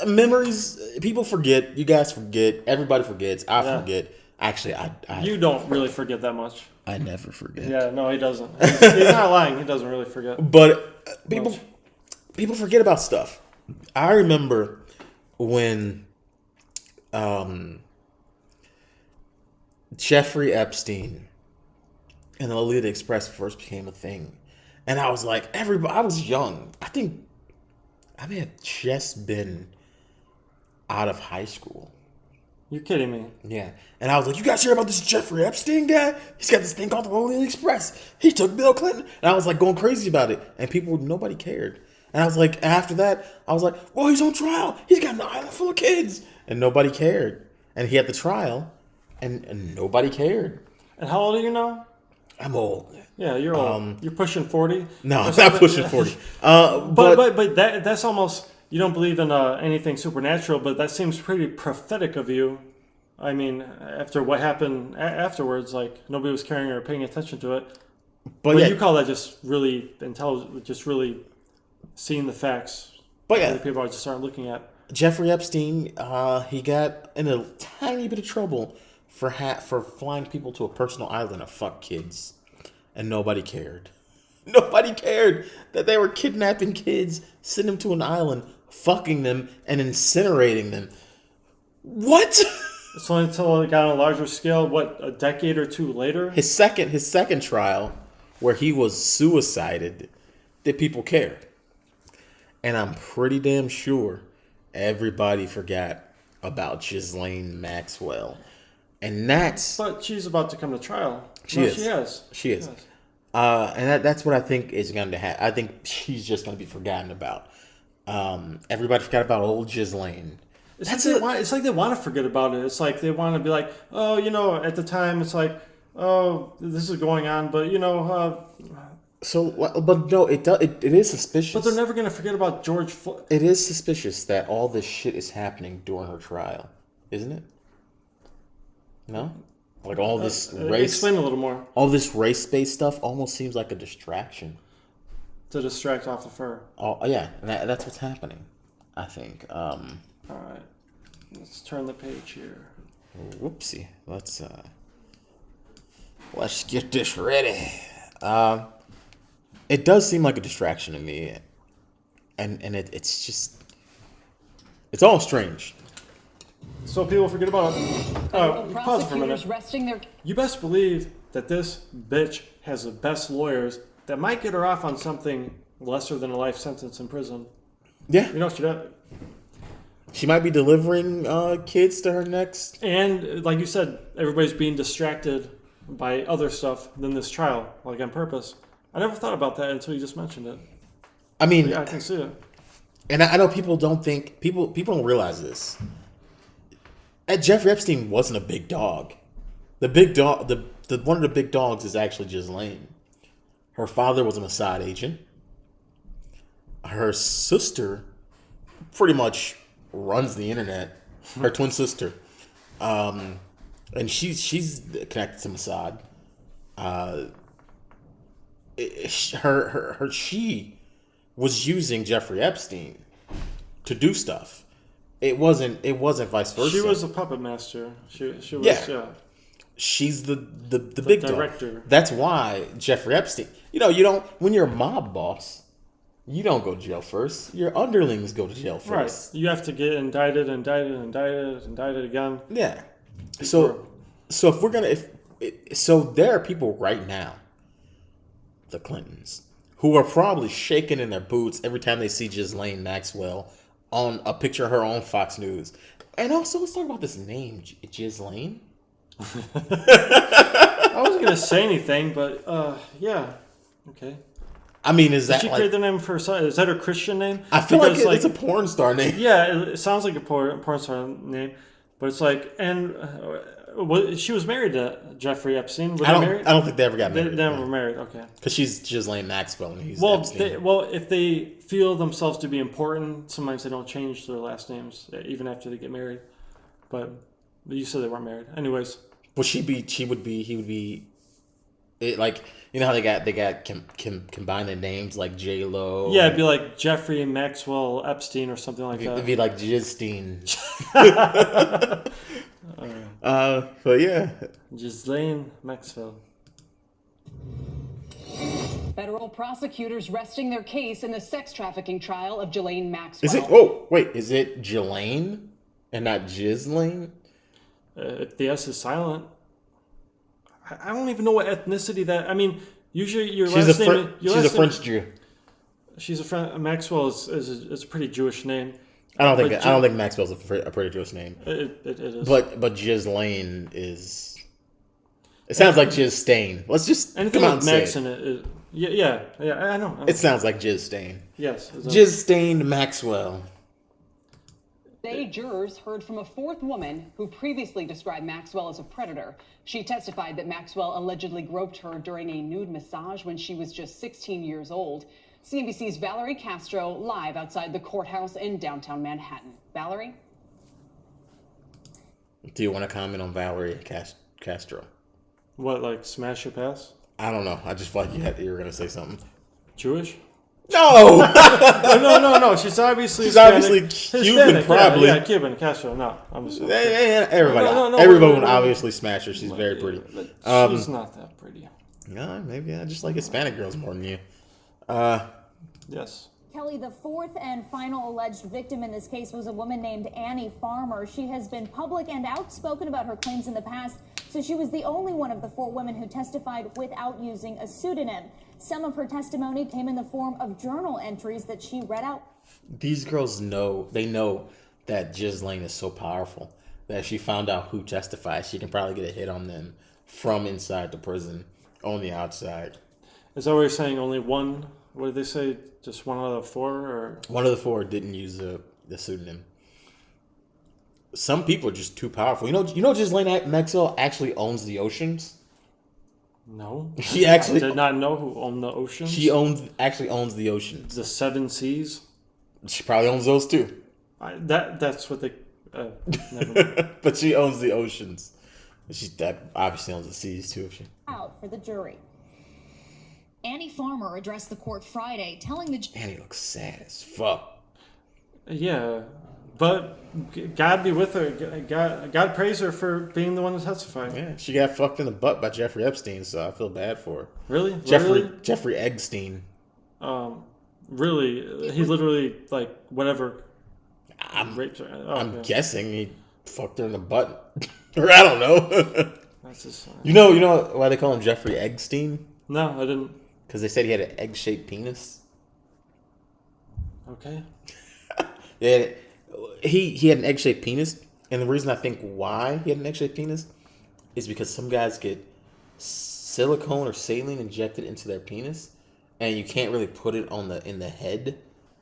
Memories, people forget. You guys forget. Everybody forgets. I forget. Actually, I You don't really forget that much. I never forget. Yeah, no, he doesn't. He's not lying. He doesn't really forget. But people forget about stuff. I remember when Jeffrey Epstein and the Lolita Express first became a thing. And I was like, I was young. I think I may have just been out of high school. You're kidding me. Yeah. And I was like, you guys hear about this Jeffrey Epstein guy? He's got this thing called the Lolita Express. He took Bill Clinton. And I was like going crazy about it. And nobody cared. And I was like, after that, I was like, well, he's on trial. He's got an island full of kids. And nobody cared. And he had the trial. And nobody cared. And how old are you now? I'm old. Yeah, you're old. You're pushing 40. No, I'm not pushing 40. But that's almost, you don't believe in anything supernatural, but that seems pretty prophetic of you. I mean, after what happened afterwards, like nobody was caring or paying attention to it. But yeah, you call that just really intelligent, just really seeing the facts. But yeah, that people just aren't looking at. Jeffrey Epstein, he got in a tiny bit of trouble for flying people to a personal island to fuck kids, and nobody cared. Nobody cared that they were kidnapping kids, sending them to an island, fucking them, and incinerating them. What? It's only until it got on a larger scale. What, a decade or two later? His second trial, where he was suicided, that people cared, and I'm pretty damn sure everybody forgot about Ghislaine Maxwell, and that's. But she's about to come to trial. She is. She is. And that's what I think is going to happen. I think she's just going to be forgotten about. Everybody forgot about old Ghislaine. It's like they want to forget about it. It's like they want to be like, oh, at the time, it's like, oh, this is going on, but but no, it is suspicious. But they're never going to forget about George Floyd. It is suspicious that all this shit is happening during her trial, isn't it? No, like all this race. Explain a little more. All this race-based stuff almost seems like a distraction. To distract off of her. Oh yeah, and that's what's happening, I think. All right, let's turn the page here. Whoopsie. Let's get this ready. It does seem like a distraction to me, and it's all strange. So people forget about it. Pause for a minute. You best believe that this bitch has the best lawyers that might get her off on something lesser than a life sentence in prison. Yeah. She might be delivering kids to her next. And like you said, everybody's being distracted by other stuff than this trial, like on purpose. I never thought about that until you just mentioned it. I mean, I can see it. And I know people don't realize this. Jeffrey Epstein wasn't a big dog. The big dog, the one of the big dogs is actually Ghislaine. Her father was a Mossad agent. Her sister pretty much runs the internet. Her twin sister, and she's connected to Mossad. She was using Jeffrey Epstein to do stuff. It wasn't vice versa. She was a puppet master. She was yeah. She's the big director. Dog. That's why Jeffrey Epstein. You don't, when you're a mob boss, you don't go to jail first. Your underlings go to jail first. Right. You have to get indicted again. Yeah. So if we're gonna so there are people right now, the Clintons, who are probably shaking in their boots every time they see Ghislaine Maxwell on a picture of her on Fox News. And also, let's talk about this name, Ghislaine. I wasn't gonna say anything, but yeah, okay. I mean, is that Did she create the name for her son? Is that her Christian name? I feel like it's a porn star name. Yeah, it sounds like a porn star name, but it's like, and she was married to Jeffrey Epstein. Were they married? I don't think they ever got married. They never were married. Okay. Because she's Ghislaine Maxwell and he's Epstein. If they feel themselves to be important, sometimes they don't change their last names even after they get married. But you said they weren't married, anyways. Well, he would be. It, like, you know how they got combined the names like J-Lo. Yeah, it'd be like Jeffrey Maxwell Epstein or something like that. It'd be like Ghislaine. But yeah, Ghislaine Maxwell. Federal prosecutors resting their case in the sex trafficking trial of Ghislaine Maxwell. Is it? Oh, wait, is it Ghislaine and not Ghislaine? If the S is silent. I don't even know what ethnicity that. I mean, usually your last name. She's a French Jew. She's a French. Maxwell is a pretty Jewish name. I don't think Maxwell's a pretty Jewish name. It is. But Ghislaine is. It sounds like Ghislaine. Let's just anything come out with and Max say in it. Yeah. I know. It sounds like Ghislaine. Yes. Ghislaine Maxwell. Today, jurors heard from a fourth woman who previously described Maxwell as a predator. She testified that Maxwell allegedly groped her during a nude massage when she was just 16 years old. CNBC's Valerie Castro live outside the courthouse in downtown Manhattan. Valerie? Do you want to comment on Valerie Castro? What, like smash your pass? I don't know. I just felt like you were going to say something. Jewish? No. No. She's obviously She's obviously Cuban, Hispanic, probably. Yeah, Cuban, Castro. No, I'm just. Everybody, No, everyone would obviously smash her. She's very pretty. She's not that pretty. No, maybe I just like Hispanic girls more than you. Yes. Kelly, the fourth and final alleged victim in this case was a woman named Annie Farmer. She has been public and outspoken about her claims in the past, so she was the only one of the 4 women who testified without using a pseudonym. Some of her testimony came in the form of journal entries that she read out. These girls know that Ghislaine is so powerful that if she found out who testified, she can probably get a hit on them from inside the prison on the outside. Is that what you're saying? Only one? What did they say? Just one out of 4, or one of the 4 didn't use the pseudonym. Some people are just too powerful. You know, Ghislaine Maxwell actually owns the oceans. No, She actually I did not know who owned the oceans. She actually owns the oceans. The 7 seas. She probably owns those too. That's what they. Never mind. But she owns the oceans. That obviously owns the seas too. If she Out for the jury. Annie Farmer addressed the court Friday, telling the Annie looks sad as fuck. Yeah, but God be with her. God praise her for being the one to testify. Yeah, she got fucked in the butt by Jeffrey Epstein, so I feel bad for her. Really? Jeffrey Eggstein. Really? He literally, like, whatever, raped her. Oh, I'm guessing he fucked her in the butt. Or I don't know. That's just, you know why they call him Jeffrey Eggstein? No, I didn't. Because they said he had an egg-shaped penis. Okay. Yeah, he had an egg-shaped penis, and the reason I think why he had an egg-shaped penis is because some guys get silicone or saline injected into their penis, and you can't really put it in the head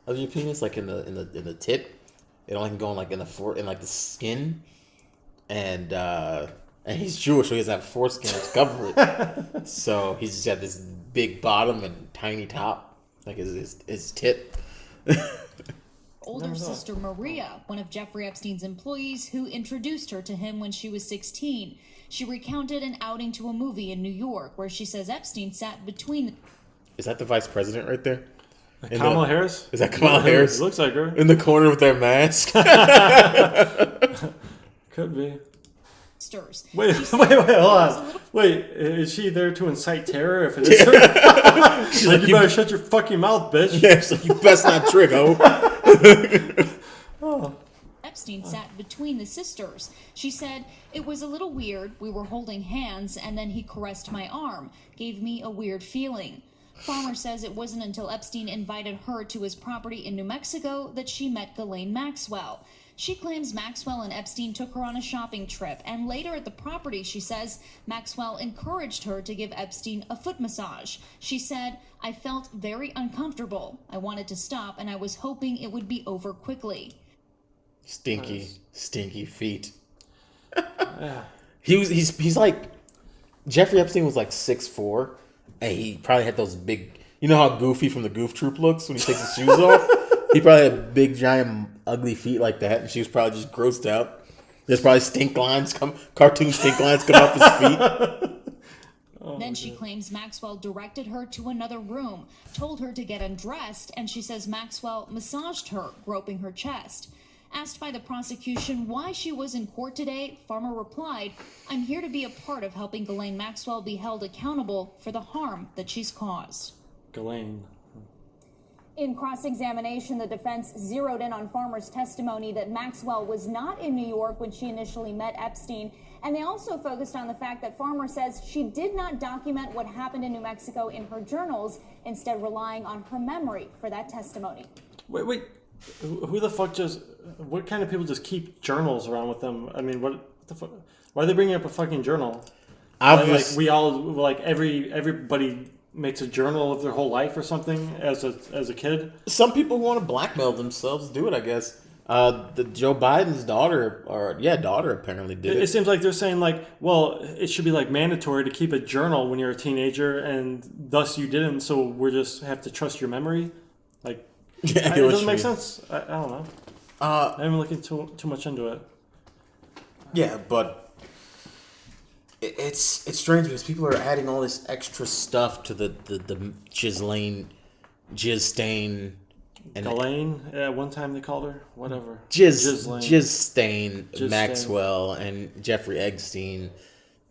of your penis, like in the tip. It only can go in the skin, and he's Jewish, so he doesn't have foreskin to cover it. So he's just got this big bottom and tiny top, like his tip. older sister Maria, one of Jeffrey Epstein's employees who introduced her to him when she was 16. She recounted an outing to a movie in New York where she says Epstein sat between... Is that the vice president right there? Kamala Harris? Is that Kamala Harris? Looks like her. In the corner with their mask? Could be. Sisters. Wait, hold on. Wait, is she there to incite terror if it is her? She's like, you better shut your fucking mouth, bitch. Yeah, so you best not trick, Epstein sat between the sisters. She said, it was a little weird. We were holding hands, and then he caressed my arm. Gave me a weird feeling. Farmer says it wasn't until Epstein invited her to his property in New Mexico that she met Ghislaine Maxwell. She claims Maxwell and Epstein took her on a shopping trip, and later at the property, she says, Maxwell encouraged her to give Epstein a foot massage. She said, I felt very uncomfortable. I wanted to stop, and I was hoping it would be over quickly. Stinky feet. Yeah. He's like, Jeffrey Epstein was like 6'4", and he probably had those big, you know how Goofy from the Goof Troop looks when he takes his shoes off? He probably had big, giant, ugly feet like that, and she was probably just grossed out. There's probably cartoon stink lines come off his feet. Then she claims Maxwell directed her to another room, told her to get undressed, and she says Maxwell massaged her, groping her chest. Asked by the prosecution why she was in court today, Farmer replied, I'm here to be a part of helping Ghislaine Maxwell be held accountable for the harm that she's caused. Ghislaine. In cross-examination, the defense zeroed in on Farmer's testimony that Maxwell was not in New York when she initially met Epstein, and they also focused on the fact that Farmer says she did not document what happened in New Mexico in her journals, instead relying on her memory for that testimony. Wait. Who the fuck what kind of people just keep journals around with them? I mean, what the fuck? Why are they bringing up a fucking journal? Everybody makes a journal of their whole life or something as a kid. Some people who want to blackmail themselves do it, I guess. The Joe Biden's daughter apparently did it. It seems like they're saying like, well, it should be like mandatory to keep a journal when you're a teenager, and thus you didn't. So we just have to trust your memory. Like, yeah, it doesn't make sense. I don't know. I haven't looked too much into it. Yeah, but it's strange because people are adding all this extra stuff to the Ghislaine Jizz Stain, and Ghislaine, at one time they called her, whatever. Jizz Stain, Jizz Maxwell, and Jeffrey Epstein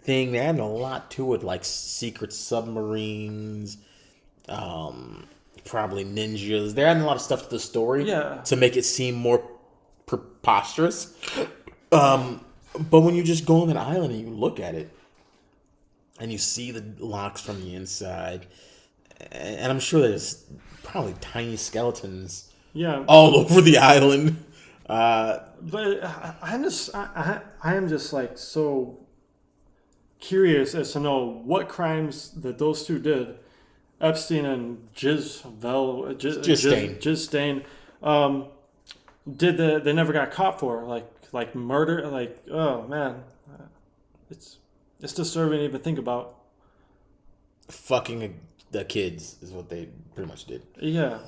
thing. They added a lot to it, like secret submarines, probably ninjas. They're adding a lot of stuff to the story to make it seem more preposterous. But when you just go on that island and you look at it, and you see the locks from the inside, and I'm sure there's probably tiny skeletons all over the island. But I am just like so curious as to know what crimes that those two did, Epstein and Jizz Stain, did they never got caught for, like murder, like, oh man, it's disturbing to even think about. Fucking the kids is what they pretty much did. Yeah.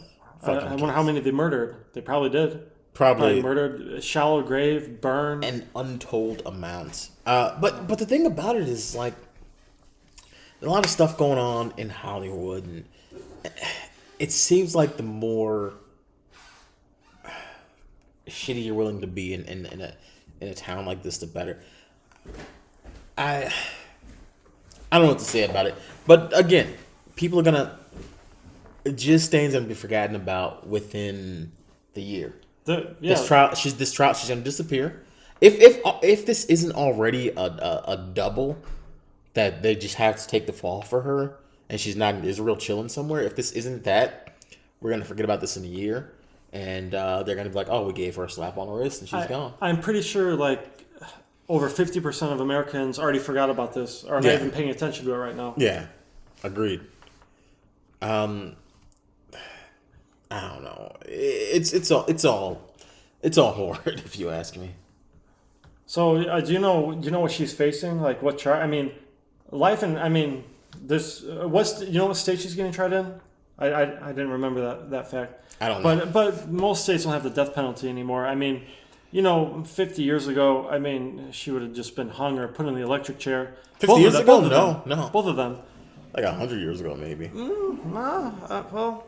I wonder how many they murdered. They probably did. Probably murdered, shallow grave, burn. An untold amount. But the thing about it is, like, a lot of stuff going on in Hollywood, and it seems like the more shitty you're willing to be in a town like this, the better. I don't know what to say about it. But again, people are gonna Jizz Stain's gonna be forgotten about within the year. This trial, she's gonna disappear. If this isn't already a double that they just have to take the fall for her, and she's not Israel chilling somewhere. If this isn't that, we're gonna forget about this in a year, and they're gonna be like, oh, we gave her a slap on the wrist and she's gone. I'm pretty sure like over 50% of Americans already forgot about this, or not even paying attention to it right now. Yeah, agreed. I don't know. It's all horrid, if you ask me. So do you know what she's facing? Like what charge? I mean, this you know what state she's getting tried in? I didn't remember that fact. I don't know. But most states don't have the death penalty anymore. I mean, 50 years ago, I mean, she would have just been hung or put in the electric chair. 50 years ago? No. Both of them. Like 100 years ago, maybe. Well,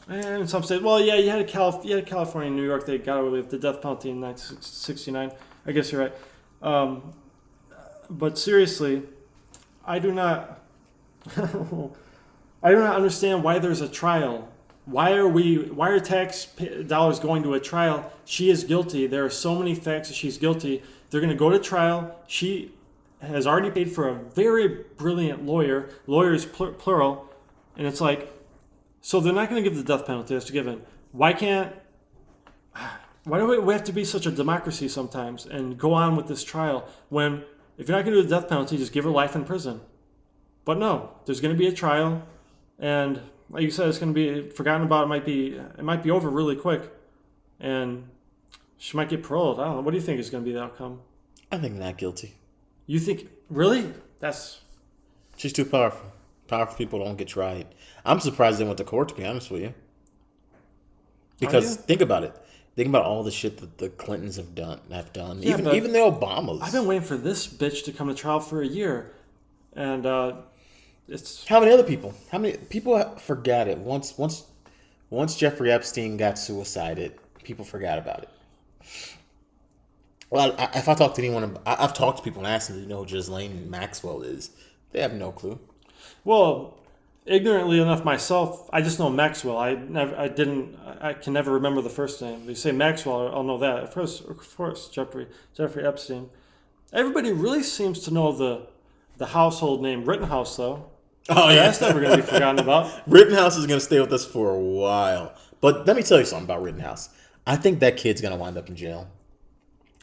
in some states. Well, yeah, you had California and New York. They got away with the death penalty in 1969. I guess you're right. But seriously, I do not understand why there's a trial. Why are tax dollars going to a trial? She is guilty. There are so many facts that she's guilty. They're going to go to trial. She has already paid for a very brilliant lawyer. Lawyers plural. And it's like, so they're not going to give the death penalty. That's given. Why do we have to be such a democracy sometimes and go on with this trial when if you're not going to do the death penalty, just give her life in prison? But no, there's going to be a trial, and like you said, it's going to be forgotten about. It might be over really quick, and she might get paroled. I don't know. What do you think is going to be the outcome? I think not guilty. You think really? She's too powerful. Powerful people don't get tried. I'm surprised they went to court, to be honest with you. Because think about it. Think about all the shit that the Clintons have done. Yeah, even the Obamas. I've been waiting for this bitch to come to trial for a year, and it's how many other people? How many people forgot it? Once Jeffrey Epstein got suicided, people forgot about it. Well, if I talk to anyone, I've talked to people and asked them, "Do you know who Ghislaine Maxwell is?" They have no clue. Well, ignorantly enough myself, I just know Maxwell. I can never remember the first name. You say Maxwell, I'll know that. Of course, Jeffrey Epstein. Everybody really seems to know the household name Rittenhouse, though. Oh yeah, that's never going to be forgotten about. Rittenhouse is going to stay with us for a while. But let me tell you something about Rittenhouse. I think that kid's going to wind up in jail.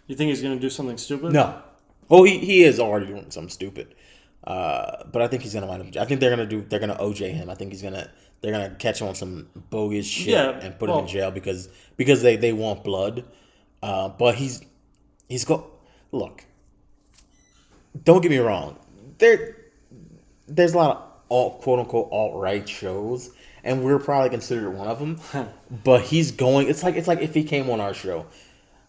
You think he's going to do something stupid? No. Oh, he is already doing something stupid. But I think he's gonna wind up in jail. I think they're gonna OJ him. I think they're gonna catch him on some bogus shit and put him in jail because they want blood. But he's look. Don't get me wrong. There's a lot of quote unquote alt-right shows, and we're probably considered one of them. But he's going. It's like if he came on our show,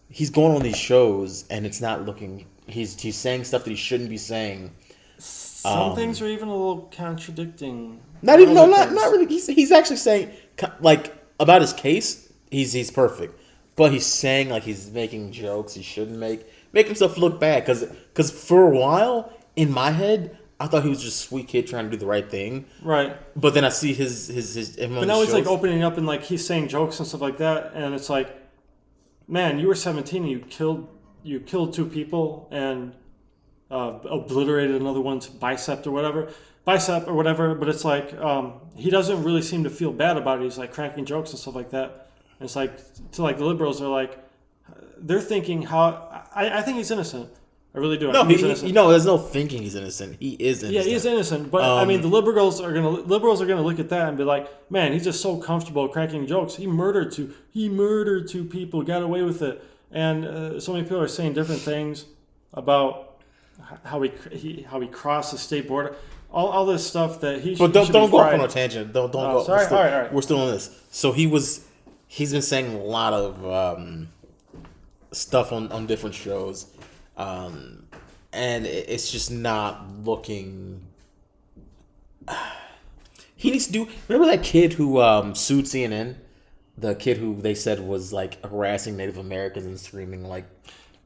he's going on these shows and it's not looking. He's saying stuff that he shouldn't be saying. Some things are even a little contradicting Not even no, not really. He's actually saying like about his case. He's perfect, but he's saying like he's making jokes he shouldn't make himself look bad because for a while in my head I thought he was just a sweet kid trying to do the right thing. Right. But then I see his But now he's like opening up and like he's saying jokes and stuff like that, and it's like, man, you were 17 and you killed 2 people and obliterated another one's bicep or whatever. But it's like he doesn't really seem to feel bad about it. He's like cracking jokes and stuff like that. And it's like to like the liberals are like they're thinking how I think he's innocent. I really do. No, there's no thinking he's innocent. He is innocent. Yeah, he is innocent. But I mean, the liberals are gonna look at that and be like, man, he's just so comfortable cracking jokes. He murdered 2 people, got away with it, and so many people are saying different things about how he crossed the state border. All this stuff that he. But don't go off on a tangent. Don't go. Sorry. All right. We're still on this. So he's been saying a lot of stuff on different shows. And it's just not looking. He needs to do. Remember that kid who sued CNN? The kid who they said was like harassing Native Americans and screaming like.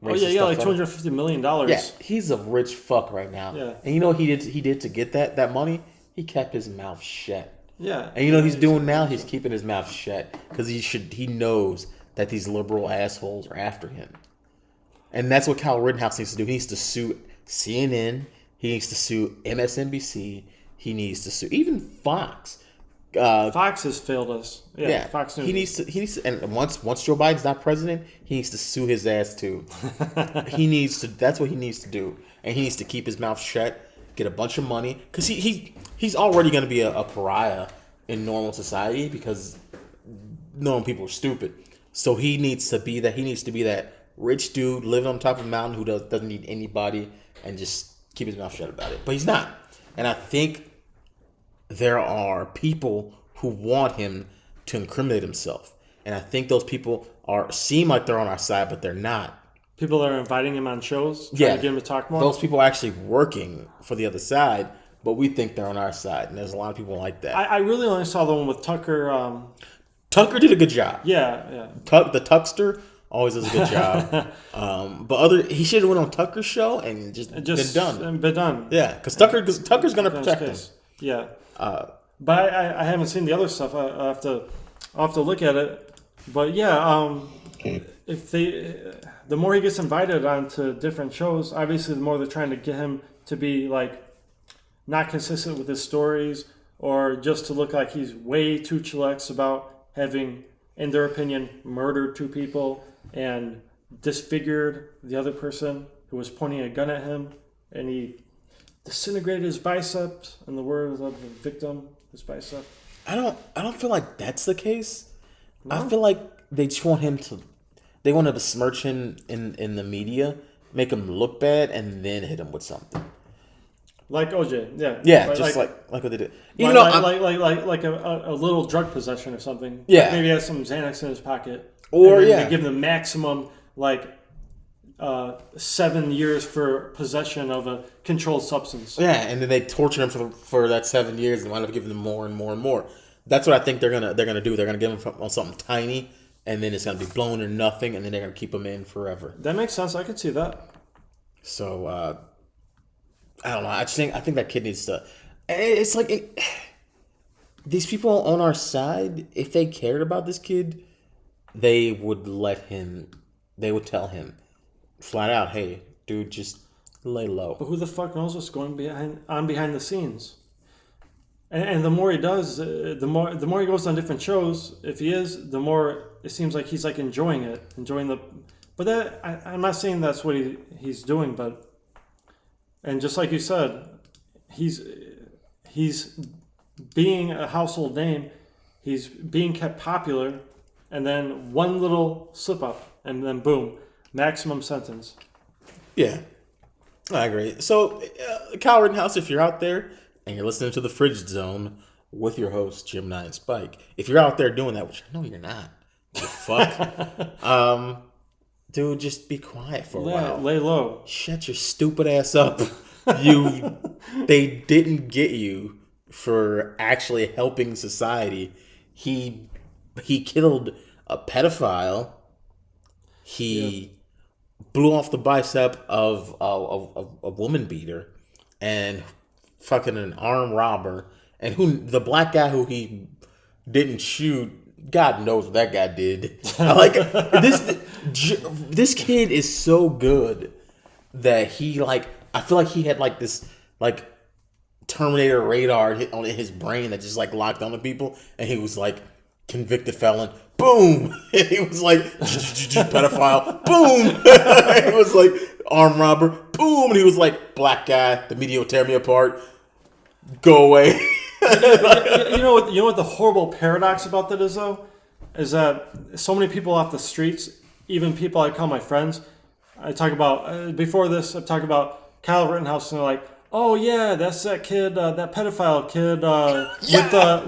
Oh yeah, like $250 million. Yeah, he's a rich fuck right now. Yeah. And you know what he did to get that money? He kept his mouth shut. Yeah. And you know what he's doing now? He's keeping his mouth shut because he knows that these liberal assholes are after him. And that's what Kyle Rittenhouse needs to do. He needs to sue CNN. He needs to sue MSNBC. He needs to sue even Fox. Fox has failed us. Yeah, Fox News. He needs to, and once Joe Biden's not president, he needs to sue his ass too. He needs to. That's what he needs to do, and he needs to keep his mouth shut, get a bunch of money, because he's already going to be a pariah in normal society because normal people are stupid. So he needs to be that. He needs to be that rich dude living on top of a mountain who doesn't need anybody and just keep his mouth shut about it. But he's not, and I think there are people who want him to incriminate himself. And I think those people seem like they're on our side, but they're not. People that are inviting him on shows, trying to get him to talk more? Those people are actually working for the other side, but we think they're on our side. And there's a lot of people like that. I really only saw the one with Tucker. Tucker did a good job. Yeah. The Tuckster always does a good job. But he should have went on Tucker's show and just been done. Yeah, because Tucker's going to protect him. Yeah. But I haven't seen the other stuff. I'll have to look at it. But yeah, if the more he gets invited onto different shows, obviously the more they're trying to get him to be like not consistent with his stories, or just to look like he's way too chillax about having, in their opinion, murdered 2 people and disfigured the other person who was pointing a gun at him, and he disintegrated his biceps, in the words of the victim, his bicep. I don't feel like that's the case. No? I feel like they just want him to. They want to besmirch him in the media, make him look bad, and then hit him with something. Like OJ, yeah. Yeah, just like what they did. Even like a little drug possession or something. Yeah. Like maybe he has some Xanax in his pocket. Or they give him the maximum 7 years for possession of a controlled substance. Yeah, and then they torture him for that 7 years and wind up giving him more and more and more. That's what I think they're gonna do. They're gonna give him on something tiny, and then it's gonna be blown to nothing, and then they're gonna keep him in forever. That makes sense. I could see that. So I don't know. I think that kid needs to. It's like these people on our side. If they cared about this kid, they would let him. They would tell him flat out, "Hey, dude, just lay low." But who the fuck knows what's going behind the scenes? And the more he does, the more he goes on different shows. If he is, the more it seems like he's like enjoying it, But that I'm not saying that's what he's doing, but. And just like you said, he's being a household name. He's being kept popular, and then one little slip up, and then boom, maximum sentence. Yeah, I agree. So, Kyle Rittenhouse, if you're out there and you're listening to the Frigid Zone with your host Jim Nye and Spike, if you're out there doing that, which I know you're not, you fuck. Dude, just be quiet for a while. Lay low. Shut your stupid ass up. They didn't get you for actually helping society. He killed a pedophile. He blew off the bicep of a woman beater, and fucking an armed robber, and who the black guy who he didn't shoot. God knows what that guy did. Like this kid is so good that he like. I feel like he had like this like Terminator radar hit on his brain that just like locked onto people, and he was like convicted felon. Boom! And he was like pedophile. Boom! It was like armed robber. Boom! And he was like black guy. The media will tear me apart. Go away. You know what the horrible paradox about that is though, is that so many people off the streets, even people I call my friends, I talk about before this. I talk about Kyle Rittenhouse, and they're like, "Oh yeah, that's that kid, that pedophile kid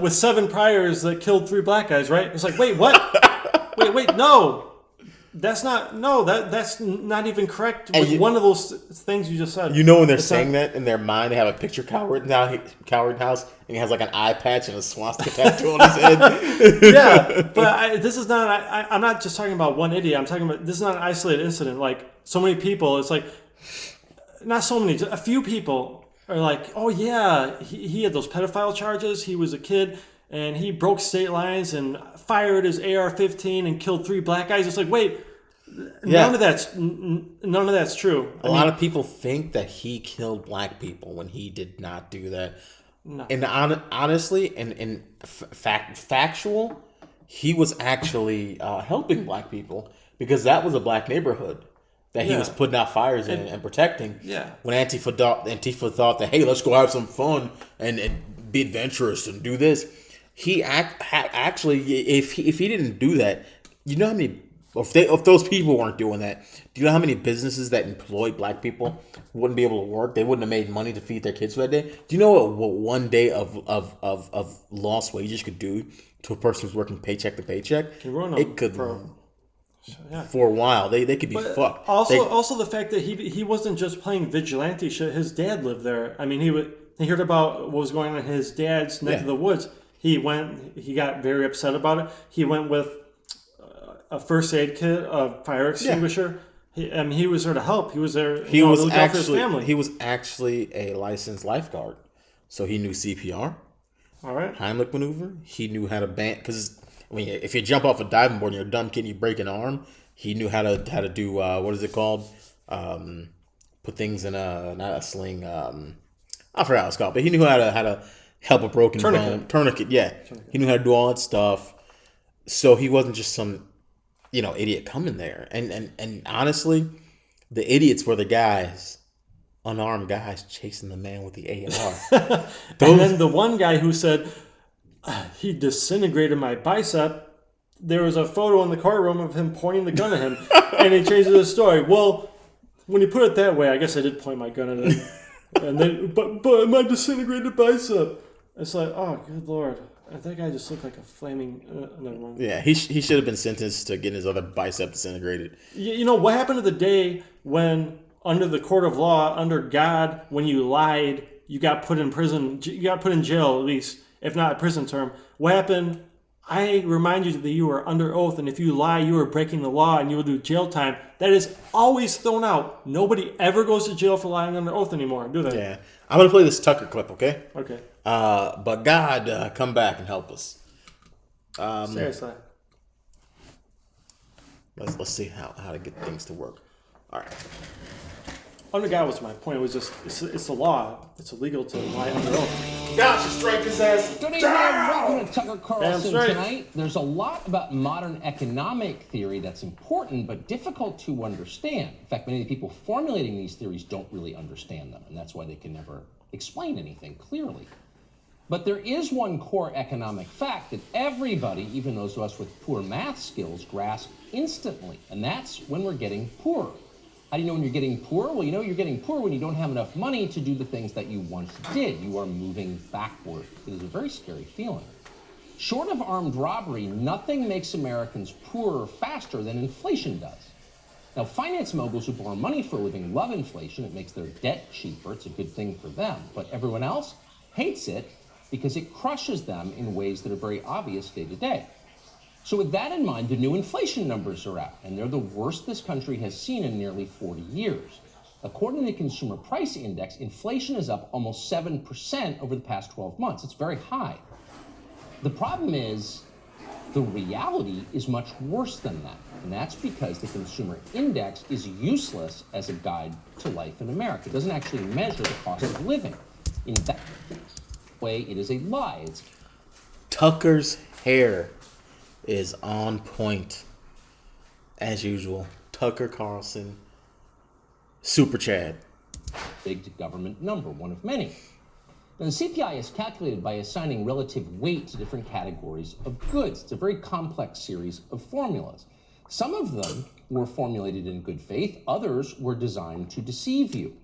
with 7 priors that killed 3 black guys, right?" It's like, wait, what? wait, no. That's not not even correct with one of those things you just said. You know when they're saying that in their mind, they have a picture of Kyle Rittenhouse, and he has like an eye patch and a swastika tattoo on his head. Yeah, but this is not. I'm not just talking about one idiot. I'm talking about this is not an isolated incident. Like so many people, it's like not so many. A few people are like, oh yeah, he had those pedophile charges. He was a kid. And he broke state lines and fired his AR-15 and killed 3 black guys. It's like, wait, none of that's true. A lot of people think that he killed black people when he did not do that. No. And honestly, and factual, he was actually helping black people because that was a black neighborhood that he was putting out fires in and protecting. Yeah. When Antifa thought that, hey, let's go have some fun and be adventurous and do this. He actually, if he didn't do that, you know how many, if those people weren't doing that, do you know how many businesses that employ black people wouldn't be able to work? They wouldn't have made money to feed their kids for that day. Do you know what one day of lost wages could do to a person who's working paycheck to paycheck? It could for a while. They could be fucked. Also the fact that he wasn't just playing vigilante shit. His dad lived there. I mean, he heard about what was going on in his dad's neck of the woods. He got very upset about it. He went with a first aid kit, a fire extinguisher. Yeah. He was there to help. He was there. He was for his family. He was actually a licensed lifeguard, so he knew CPR. All right. Heimlich maneuver. He knew how to band because if you jump off a diving board and you're a dumb kid and you break an arm, he knew how to do what is it called? Put things in not a sling. I forgot what it's called, but he knew how to help a broken bone. Tourniquet, yeah. He knew how to do all that stuff. So he wasn't just some, idiot coming there. And honestly, the idiots were the guys, unarmed guys chasing the man with the AR. And then the one guy who said, he disintegrated my bicep. There was a photo in the courtroom of him pointing the gun at him. And he changes the story. Well, when you put it that way, I guess I did point my gun at him. And then, but my disintegrated bicep. It's like, oh, good Lord. That guy just looked like a flaming... never mind. Yeah, he should have been sentenced to getting his other bicep disintegrated. You know, what happened to the day when, under the court of law, under God, when you lied, you got put in prison, you got put in jail at least, if not a prison term. What happened? I remind you that you are under oath, and if you lie, you are breaking the law, and you will do jail time. That is always thrown out. Nobody ever goes to jail for lying under oath anymore, do they? Yeah. I'm going to play this Tucker clip, okay? Okay. But God, come back and help us. Seriously. Let's see how to get things to work. All right. Under God was my point. It was just, it's the law. It's illegal to lie under oath. Gotcha, strike his ass. Good evening, welcome to Tucker Carlson tonight. There's a lot about modern economic theory that's important but difficult to understand. In fact, many of the people formulating these theories don't really understand them, and that's why they can never explain anything clearly. But there is one core economic fact that everybody, even those of us with poor math skills, grasp instantly, and that's when we're getting poorer. How do you know when you're getting poor? Well, you know you're getting poor when you don't have enough money to do the things that you once did. You are moving backward. It is a very scary feeling. Short of armed robbery, nothing makes Americans poorer faster than inflation does. Now, finance moguls who borrow money for a living love inflation. It makes their debt cheaper. It's a good thing for them. But everyone else hates it because it crushes them in ways that are very obvious day to day. So with that in mind, the new inflation numbers are out, and they're the worst this country has seen in nearly 40 years. According to the Consumer Price Index, inflation is up almost 7% over the past 12 months. It's very high. The problem is the reality is much worse than that, and that's because the Consumer Index is useless as a guide to life in America. It doesn't actually measure the cost of living. In that way, it is a lie. Tucker's hair is on point, as usual. Tucker Carlson, Super Chad. Big government number, one of many. Now, the CPI is calculated by assigning relative weight to different categories of goods. It's a very complex series of formulas. Some of them were formulated in good faith, others were designed to deceive you.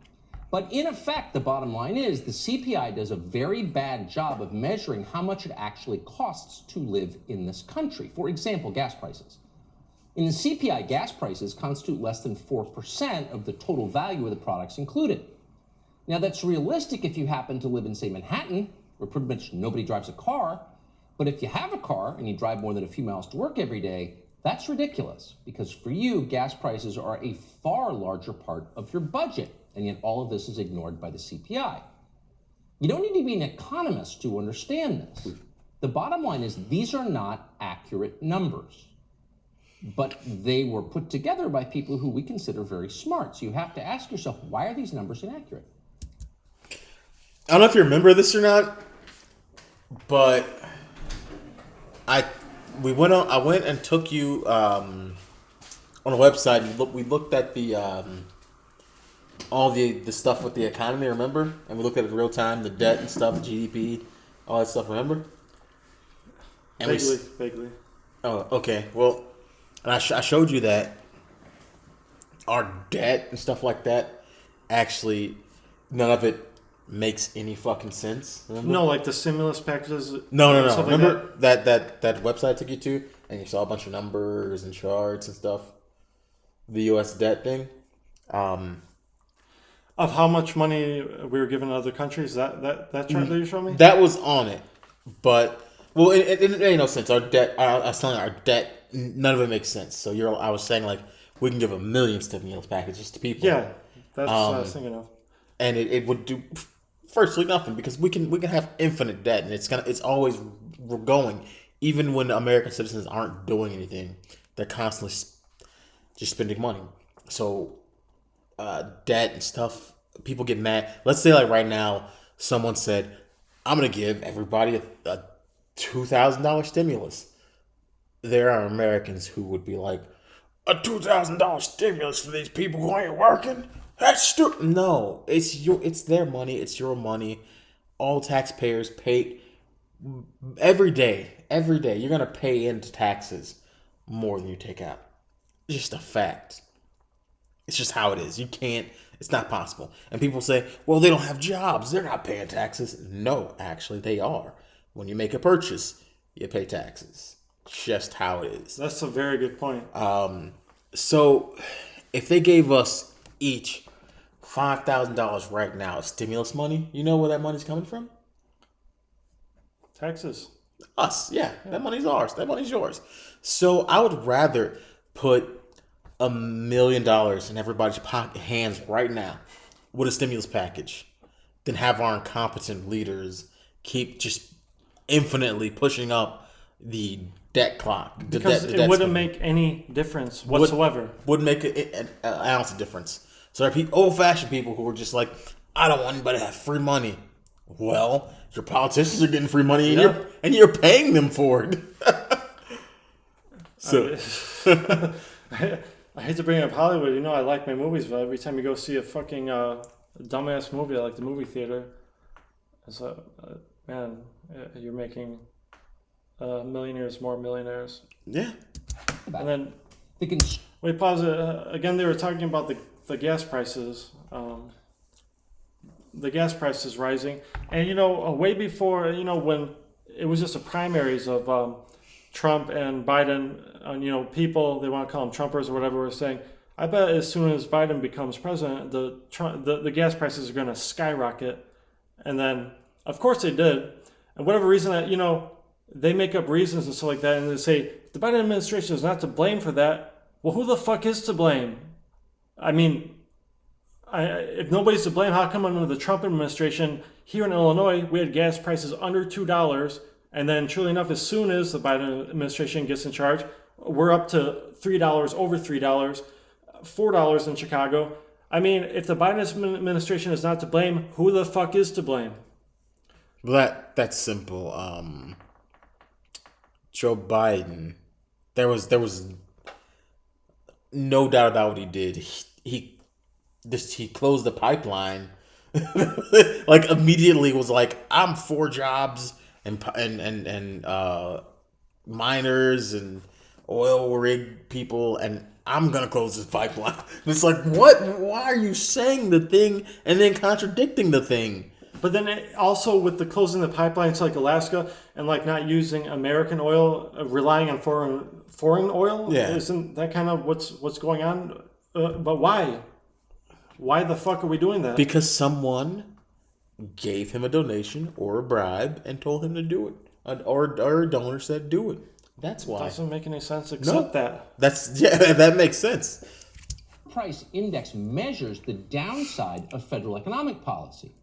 But in effect, the bottom line is the CPI does a very bad job of measuring how much it actually costs to live in this country. For example, gas prices. In the CPI, gas prices constitute less than 4% of the total value of the products included. Now, that's realistic if you happen to live in, say, Manhattan, where pretty much nobody drives a car. But if you have a car and you drive more than a few miles to work every day, that's ridiculous, because for you, gas prices are a far larger part of your budget, and yet all of this is ignored by the CPI. You don't need to be an economist to understand this. The bottom line is these are not accurate numbers, but they were put together by people who we consider very smart. So you have to ask yourself, why are these numbers inaccurate? I don't know if you remember this or not, but I went and took you on a website. We looked at the all the stuff with the economy, remember? And we looked at it in real time, the debt and stuff, GDP, all that stuff, remember? And Vaguely. Oh, okay. Well, and I showed you that our debt and stuff like that, actually, none of it makes any fucking sense. Remember? No, like the stimulus packages. No. Remember like that website I took you to, and you saw a bunch of numbers and charts and stuff. The U.S. debt thing. Of how much money we were giving to other countries. That chart that you showed me. That was on it, but well, it made no sense. Our debt. I was telling you, our debt. None of it makes sense. So I was saying like we can give 1 million stimulus packages to people. Yeah, that's what I was thinking of. And it would do virtually nothing because we can have infinite debt, and it's always going. Even when American citizens aren't doing anything, they're constantly just spending money. So debt and stuff, people get mad. Let's say like right now, someone said, "I'm gonna give everybody a $2,000 stimulus." There are Americans who would be like, "A $2,000 stimulus for these people who ain't working? That's stupid." No, it's their money. It's your money. All taxpayers pay every day. Every day, you're gonna pay into taxes more than you take out. It's just a fact. It's just how it is. You can't. It's not possible. And people say, "Well, they don't have jobs. They're not paying taxes." No, actually, they are. When you make a purchase, you pay taxes. Just how it is. That's a very good point. So if they gave us each $5,000 right now of stimulus money, you know where that money's coming from? Taxes. Us, yeah. That money's ours. That money's yours. So I would rather put $1 million in everybody's hands right now with a stimulus package than have our incompetent leaders keep just infinitely pushing up the debt clock. Because it wouldn't make any difference whatsoever. Wouldn't make an ounce of difference. So there are old-fashioned people who are just like, "I don't want anybody to have free money." Well, your politicians are getting free money, and you're paying them for it. So, I hate to bring up Hollywood. You know, I like my movies, but every time you go see a fucking dumbass movie, I like the movie theater. So, man, you're making millionaires more millionaires. Yeah. And then wait, pause it. Again, they were talking about the gas prices. The gas prices rising, and way before when it was just the primaries of Trump and Biden, people, they want to call them Trumpers or whatever, were saying, I bet as soon as Biden becomes president, the gas prices are going to skyrocket. And then, of course they did. and whatever reason that, they make up reasons and stuff like that, and they say the Biden administration is not to blame for that. Well, who the fuck is to blame? I mean, if nobody's to blame, how come under the Trump administration here in Illinois we had gas prices under $2, and then, truly enough, as soon as the Biden administration gets in charge, we're up to $3, over $3, $4 in Chicago. I mean, if the Biden administration is not to blame, who the fuck is to blame? Well, that's simple. Joe Biden, there was no doubt about what he did. He closed the pipeline, like immediately was like, I'm for jobs and miners and oil rig people, and I'm gonna close this pipeline. It's like, what? Why are you saying the thing and then contradicting the thing? But then also with the closing the pipelines like Alaska and like not using American oil, relying on foreign oil, isn't that kind of what's going on? But why? Why the fuck are we doing that? Because someone gave him a donation or a bribe and told him to do it, or a donor said do it. That's why. It doesn't make any sense except that. That makes sense. Price index measures the downside of federal economic policy.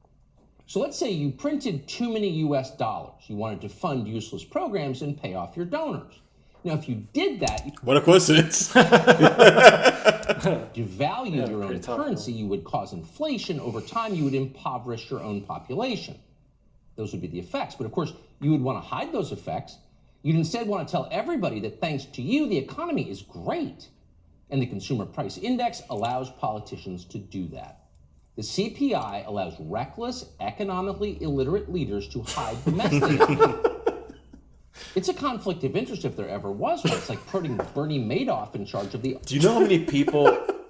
So let's say you printed too many US dollars. You wanted to fund useless programs and pay off your donors. Now, if you did that... What a coincidence. Devalue your own currency, you would cause inflation. Over time, you would impoverish your own population. Those would be the effects. But of course, you would want to hide those effects. You'd instead want to tell everybody that thanks to you, the economy is great. And the Consumer Price Index allows politicians to do that. The CPI allows reckless, economically illiterate leaders to hide the mess they are. It's a conflict of interest if there ever was one. It's like putting Bernie Madoff in charge of the... Do you know how many people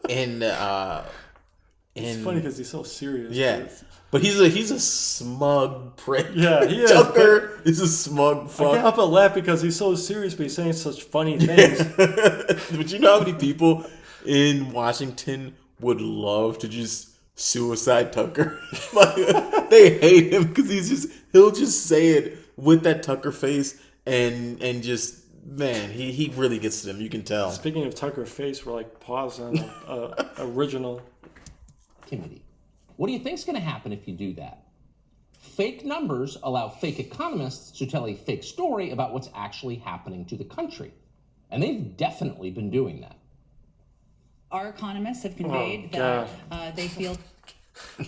in... It's funny because he's so serious. Yeah. But he's a smug prick. Yeah, he is. Tucker is a smug fuck. I can't help but laugh because he's so serious, but he's saying such funny things. But you know how many people in Washington would love to just suicide Tucker? Like, they hate him because he'll just say it with that Tucker face and just, man, he really gets to them. You can tell. Speaking of Tucker face, we're like pausing original committee. What do you think's going to happen if you do that? Fake numbers allow fake economists to tell a fake story about what's actually happening to the country. And they've definitely been doing that. Our economists have conveyed that they feel...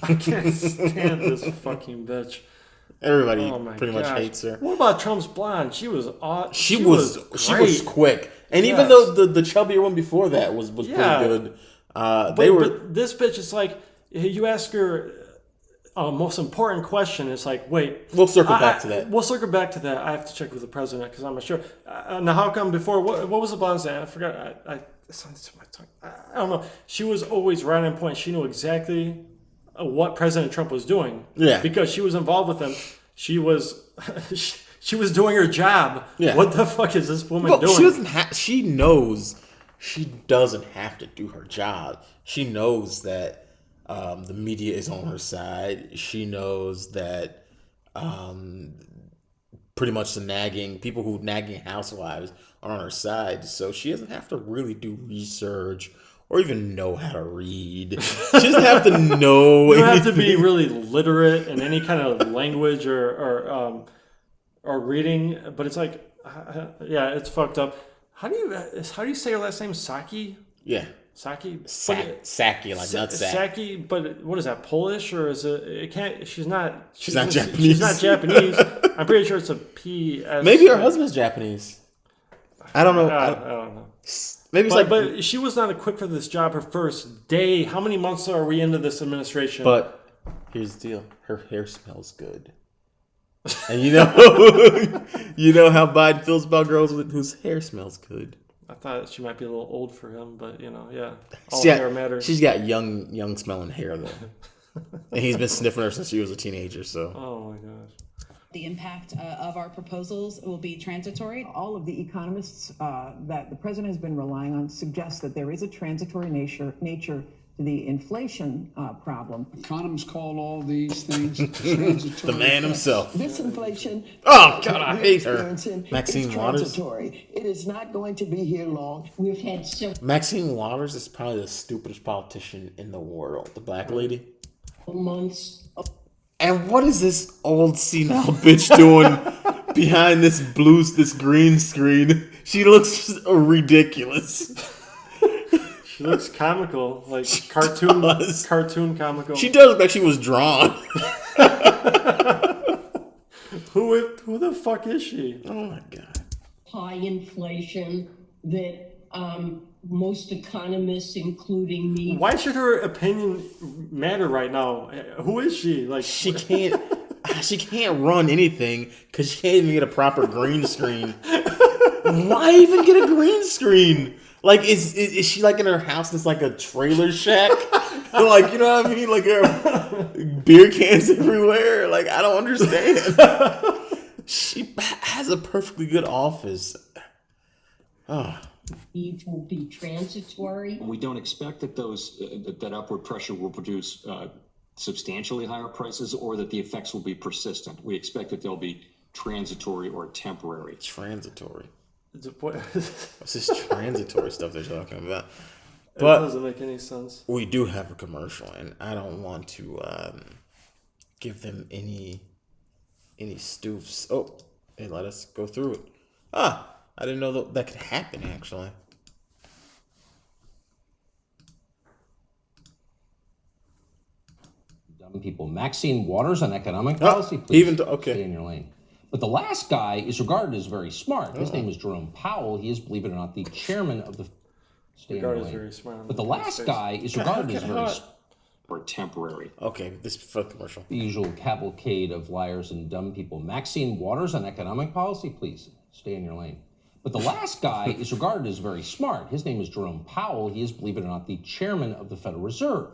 I can't stand this fucking bitch. Everybody pretty much hates her. What about Trump's blonde? She was she was quick. And even though the chubbier one before that was pretty good. But this bitch is like, you ask her most important question. It's like, wait. We'll circle back to that. We'll circle back to that. I have to check with the president because I'm not sure. Now, how come before, what was the blonde's name? I forgot. It's on my tongue. I don't know. She was always right on point. She knew exactly what President Trump was doing. Yeah. Because she was involved with him. She was she was doing her job. Yeah. What the fuck is this woman doing? She knows she doesn't have to do her job. She knows that the media is on her side. She knows that pretty much the nagging housewives are on her side. So she doesn't have to really do research or even know how to read. She doesn't have to know. You don't have to be really literate in any kind of language or reading. But it's like, it's fucked up. How do you say her last name? Saki? Yeah. Saki? Saki, like nutsack. Saki, but what is that, Polish? Or is it? It can't. She's not Japanese. She's not Japanese. I'm pretty sure it's a P. Maybe her husband's Japanese. I don't know. I don't know. Maybe it's but she was not equipped for this job her first day. How many months are we into this administration? But here's the deal: her hair smells good, and you know how Biden feels about girls whose hair smells good. I thought she might be a little old for him, but all hair matters. She's got young smelling hair though, and he's been sniffing her since she was a teenager. So. Oh my gosh. The impact of our proposals will be transitory. All of the economists that the president has been relying on suggest that there is a transitory nature to the inflation problem. Economists call all these things transitory. The man himself. This inflation, Oh, God, I hate her. Maxine Maxine Waters. transitory. It is not going to be here long. We've had Maxine Waters is probably the stupidest politician in the world. The black lady. months. And what is this old senile bitch doing behind this green screen? She looks ridiculous. She looks comical, like cartoon comical. She does look like she was drawn. Who the fuck is she? Oh my God. High inflation that most economists, including me. Why should her opinion matter right now? Who is she? Like she can't run anything because she can't even get a proper green screen. Why even get a green screen? Like, is she like in her house? It's like a trailer shack. Like, you know what I mean? Like, there are beer cans everywhere. Like, I don't understand. She has a perfectly good office. Oh. These will be transitory. We don't expect that that upward pressure will produce substantially higher prices or that the effects will be persistent. We expect that they'll be transitory or temporary. Transitory. What's this transitory stuff they're talking about? But it doesn't make any sense. We do have a commercial, and I don't want to give them any stoofs. Oh, hey, let us go through it. I didn't know that could happen, actually. Dumb people. Maxine Waters on economic policy, please. Okay. Stay in your lane. But the last guy is regarded as very smart. His name is Jerome Powell. He is, believe it or not, the chairman of the... Stay in your lane. Very smart. But the last guy is regarded as very... Or temporary. Okay, this is for the commercial. The usual cavalcade of liars and dumb people. Maxine Waters on economic policy, please. Stay in your lane. But the last guy is regarded as very smart. His name is Jerome Powell. He is, believe it or not, the chairman of the Federal Reserve.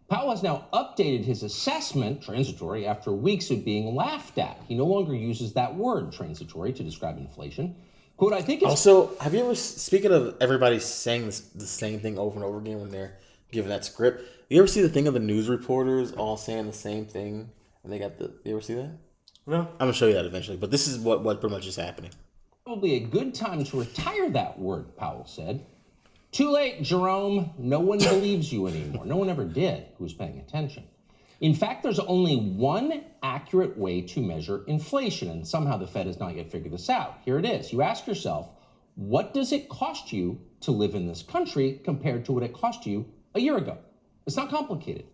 Powell has now updated his assessment, transitory, after weeks of being laughed at. He no longer uses that word, transitory, to describe inflation. Quote, I think it's... Also, have you ever, speaking of everybody saying the same thing over and over again when they're given that script, you ever see the thing of the news reporters all saying the same thing? And they got you ever see that? No. I'm going to show you that eventually, but this is what pretty much is happening. Probably a good time to retire that word, Powell said. Too late, Jerome. No one believes you anymore. No one ever did who was paying attention. In fact, there's only one accurate way to measure inflation, and somehow the Fed has not yet figured this out. Here it is. You ask yourself, what does it cost you to live in this country compared to what it cost you a year ago? It's not complicated.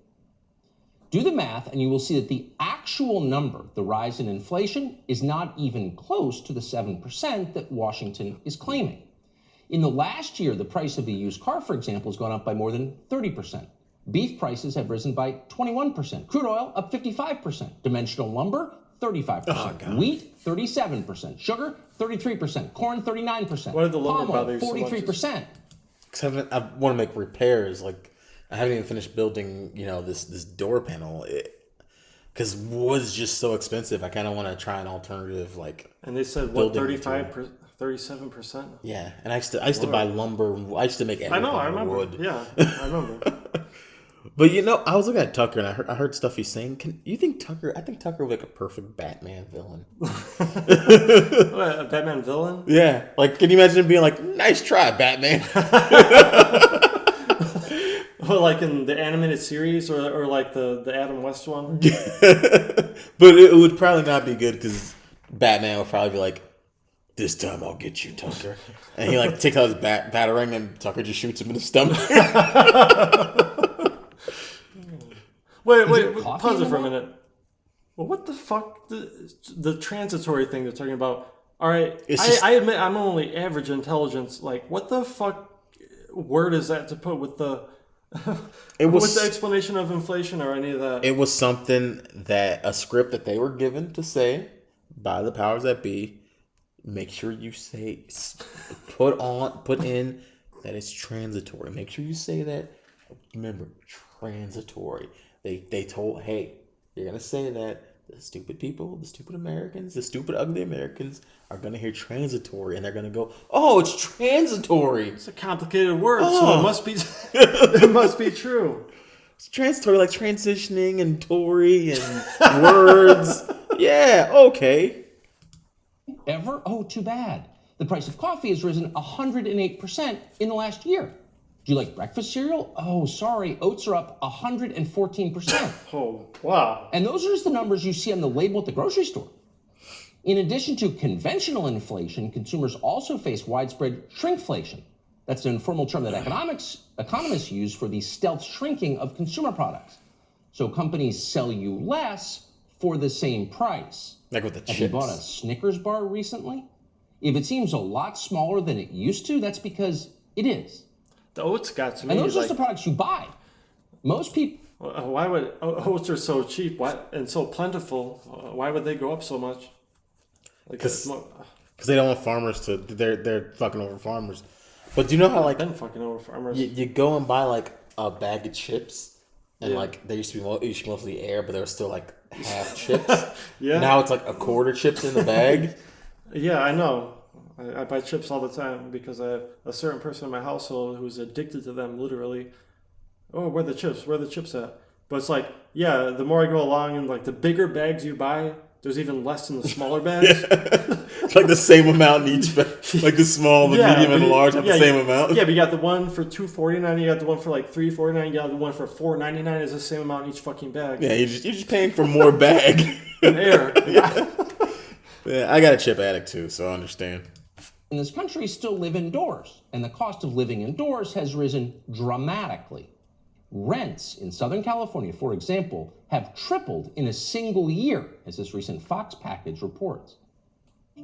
Do the math, and you will see that the actual number, the rise in inflation, is not even close to the 7% that Washington is claiming. In the last year, the price of a used car, for example, has gone up by more than 30%. Beef prices have risen by 21%. Crude oil up 55%. Dimensional lumber, 35%. Wheat, 37%. Sugar, 33%. Corn, 39%. Why did the lumber Palm oil, bother you so much? 43%. Because I want to make repairs. Like, I haven't even finished building, this door panel. Because wood is just so expensive. I kind of want to try an alternative, like. And they said what, 37%? Yeah, and I used to buy lumber. I used to make everything I remember. wood. Yeah, I remember. But I was looking at Tucker, and I heard stuff he's saying. You think Tucker? I think Tucker would like a perfect Batman villain. What, a Batman villain? Yeah, like can you imagine him being like, "Nice try, Batman." Or like in the animated series, or like the Adam West one. But it would probably not be good because Batman would probably be like, "This time I'll get you, Tucker," and he like takes out his batarang, and Tucker just shoots him in the stomach. Wait, pause it for a minute. Well, what the fuck? The transitory thing they're talking about. All right, I admit I'm only average intelligence. Like, what the fuck word is that to put with the with the explanation of inflation or any of that? It was something that a script that they were given to say by the powers that be. Make sure you say, put in that it's transitory. Make sure you say that. Remember, transitory. They told, hey, you're gonna say that. the stupid people, the stupid Americans, the stupid ugly Americans are going to hear transitory and they're going to go, oh, it's transitory. It's a complicated word, so it must be it must be true. It's transitory, like transitioning and Tory and words. Yeah, okay. Ever? Oh, too bad. The price of coffee has risen 108% in the last year. Do you like breakfast cereal? Oh, sorry, oats are up 114%. Oh, wow. And those are just the numbers you see on the label at the grocery store. In addition to conventional inflation, consumers also face widespread shrinkflation. That's an informal term that economists use for the stealth shrinking of consumer products. So companies sell you less for the same price. Like with the chips. Have you bought a Snickers bar recently? If it seems a lot smaller than it used to, that's because it is. The oats got to me. And those are just the products you buy. Most people... Why would oats are so cheap and so plentiful? Why would they go up so much? Because they don't want farmers to. They're fucking over farmers. But do you know how like been fucking over farmers? You go and buy like a bag of chips, and like they used to be mostly air, but they were still like half chips. Yeah. Now it's like a quarter chips in the bag. Yeah, I know. I buy chips all the time because I have a certain person in my household who's addicted to them, literally. Oh, where are the chips? Where are the chips at? But it's like, yeah, the more I go along and like the bigger bags you buy, there's even less in the smaller bags. It's like the same amount in each bag. Like the small, the medium, and the large have the same amount. Yeah, but you got the one for $2.49, you got the one for like $3.49, you got the one for $4.99. It's the same amount in each fucking bag. Yeah, you're just paying for more bag. And air. Yeah, I got a chip addict too, so I understand. In this country still live indoors, and the cost of living indoors has risen dramatically. Rents in Southern California, for example, have tripled in a single year, as this recent Fox package reports.